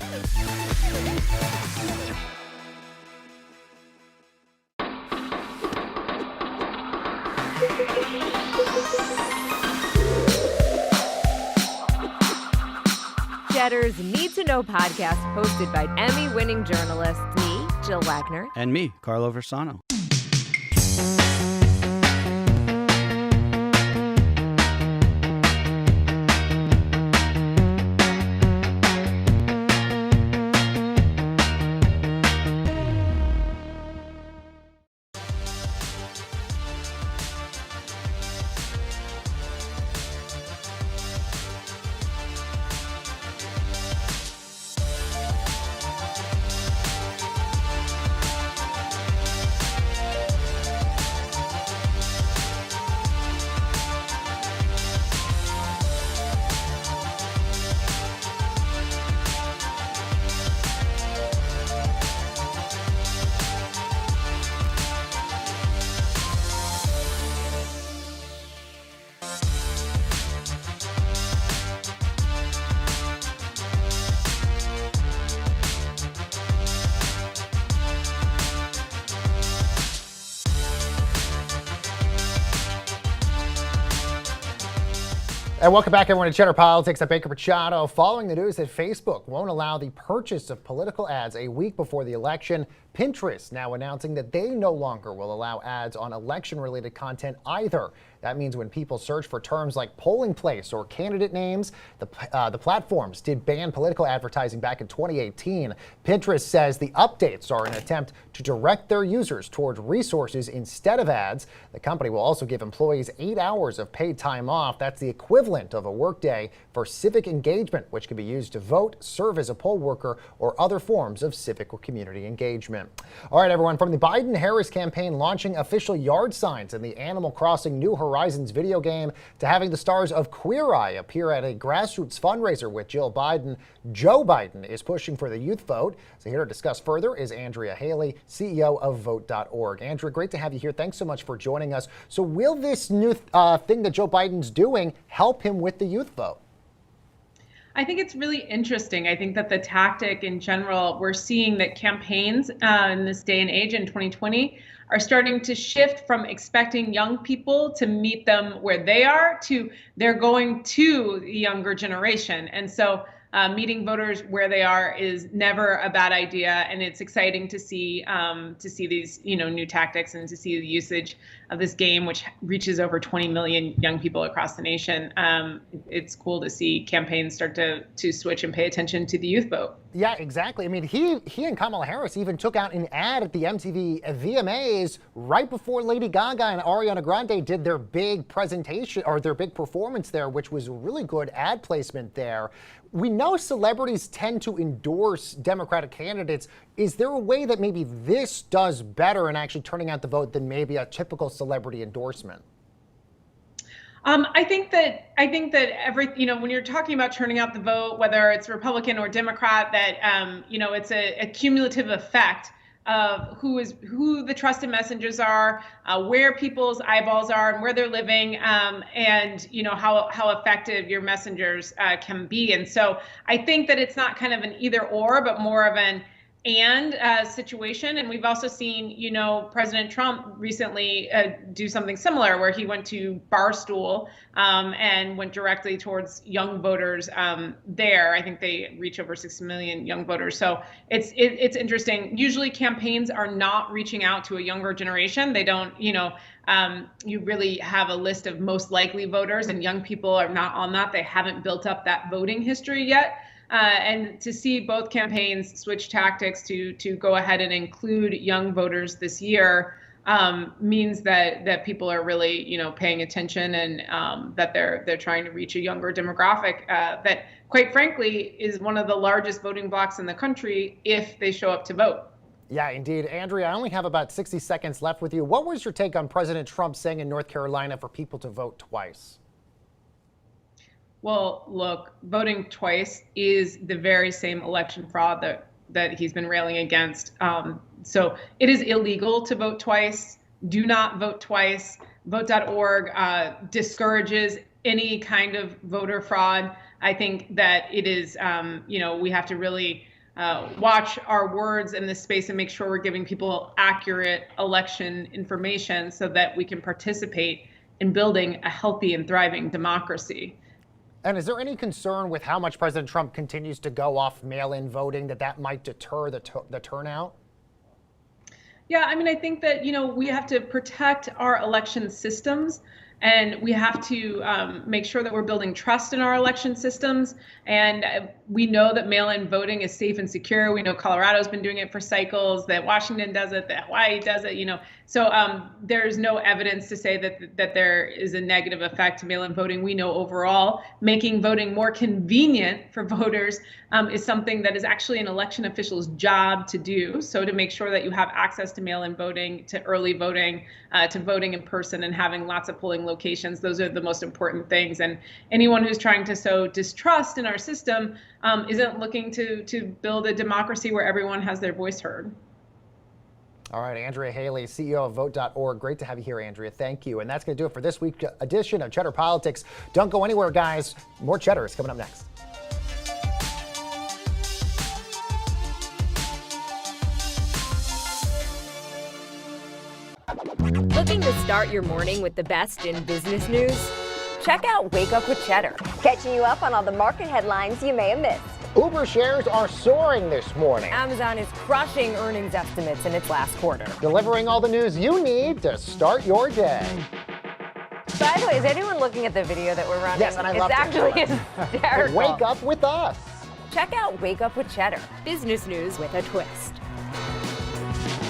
[SPEAKER 6] Cheddar's Need to Know podcast, hosted by Emmy-winning journalist me, Jill Wagner,
[SPEAKER 7] and me, Carlo Versano.
[SPEAKER 3] And welcome back, everyone, to Cheddar Politics. I'm Baker Machado. Following the news that Facebook won't allow the purchase of political ads a week before the election, Pinterest now announcing that they no longer will allow ads on election-related content either. That means when people search for terms like polling place or candidate names, the platforms did ban political advertising back in 2018. Pinterest says the updates are an attempt to direct their users toward resources instead of ads. The company will also give employees 8 hours of paid time off. That's the equivalent of a workday for civic engagement, which can be used to vote, serve as a poll worker, or other forms of civic or community engagement. All right, everyone, from the Biden-Harris campaign launching official yard signs in the Animal Crossing New Horizons video game to having the stars of Queer Eye appear at a grassroots fundraiser with Jill Biden, Joe Biden is pushing for the youth vote. So here to discuss further is Andrea Haley, CEO of Vote.org. Andrea, great to have you here. Thanks so much for joining us. So will this new thing that Joe Biden's doing help him with the youth vote?
[SPEAKER 10] I think it's really interesting. I think that the tactic in general, we're seeing that campaigns in this day and age in 2020 are starting to shift from expecting young people to meet them where they are to they're going to the younger generation. And so meeting voters where they are is never a bad idea, and it's exciting to see these new tactics and to see the usage of this game, which reaches over 20 million young people across the nation. It's cool to see campaigns start to switch and pay attention to the youth vote.
[SPEAKER 3] Yeah, exactly. I mean, he and Kamala Harris even took out an ad at the MTV VMAs right before Lady Gaga and Ariana Grande did their big presentation or their big performance there, which was really good ad placement there. We know celebrities tend to endorse Democratic candidates. Is there a way that maybe this does better in actually turning out the vote than maybe a typical celebrity endorsement?
[SPEAKER 10] I think that when you're talking about turning out the vote, whether it's Republican or Democrat, that it's a cumulative effect of who the trusted messengers are, where people's eyeballs are, and where they're living, and how effective your messengers can be. And so I think that it's not kind of an either or, but more of an situation. And we've also seen, President Trump recently do something similar where he went to Barstool and went directly towards young voters there. I think they reach over 6 million young voters. So it's interesting. Usually campaigns are not reaching out to a younger generation. They don't, you really have a list of most likely voters, and young people are not on that. They haven't built up that voting history yet. And to see both campaigns switch tactics to go ahead and include young voters this year means that people are really, paying attention, and that they're trying to reach a younger demographic that, quite frankly, is one of the largest voting blocs in the country if they show up to vote.
[SPEAKER 3] Yeah, indeed. Andrea, I only have about 60 seconds left with you. What was your take on President Trump saying in North Carolina for people to vote twice?
[SPEAKER 10] Well, look, voting twice is the very same election fraud that he's been railing against. So it is illegal to vote twice. Do not vote twice. Vote.org discourages any kind of voter fraud. I think that it is, we have to really watch our words in this space and make sure we're giving people accurate election information so that we can participate in building a healthy and thriving democracy.
[SPEAKER 3] And is there any concern with how much President Trump continues to go off mail-in voting that might deter the turnout?
[SPEAKER 10] Yeah, I think that, we have to protect our election systems, and we have to make sure that we're building trust in our election systems. And we know that mail-in voting is safe and secure. We know Colorado's been doing it for cycles, that Washington does it, that Hawaii does it, So there's no evidence to say that there is a negative effect to mail-in voting. We know overall making voting more convenient for voters is something that is actually an election official's job to do. So to make sure that you have access to mail-in voting, to early voting, to voting in person, and having lots of polling locations, those are the most important things. And anyone who's trying to sow distrust in our system isn't looking to build a democracy where everyone has their voice heard.
[SPEAKER 3] All right, Andrea Haley, CEO of Vote.org. Great to have you here, Andrea. Thank you. And that's going to do it for this week's edition of Cheddar Politics. Don't go anywhere, guys. More Cheddar is coming up next.
[SPEAKER 6] Looking to start your morning with the best in business news? Check out Wake Up with Cheddar.
[SPEAKER 2] Catching you up on all the market headlines you may have missed.
[SPEAKER 3] Uber shares are soaring this morning.
[SPEAKER 6] Amazon is crushing earnings estimates in its last quarter.
[SPEAKER 3] Delivering all the news you need to start your day.
[SPEAKER 6] By the way, is anyone looking at the video that we're running?
[SPEAKER 3] Yes, and I love it.
[SPEAKER 6] It's actually hysterical.
[SPEAKER 3] Wake up with us.
[SPEAKER 6] Check out Wake Up with Cheddar. Business news with a twist.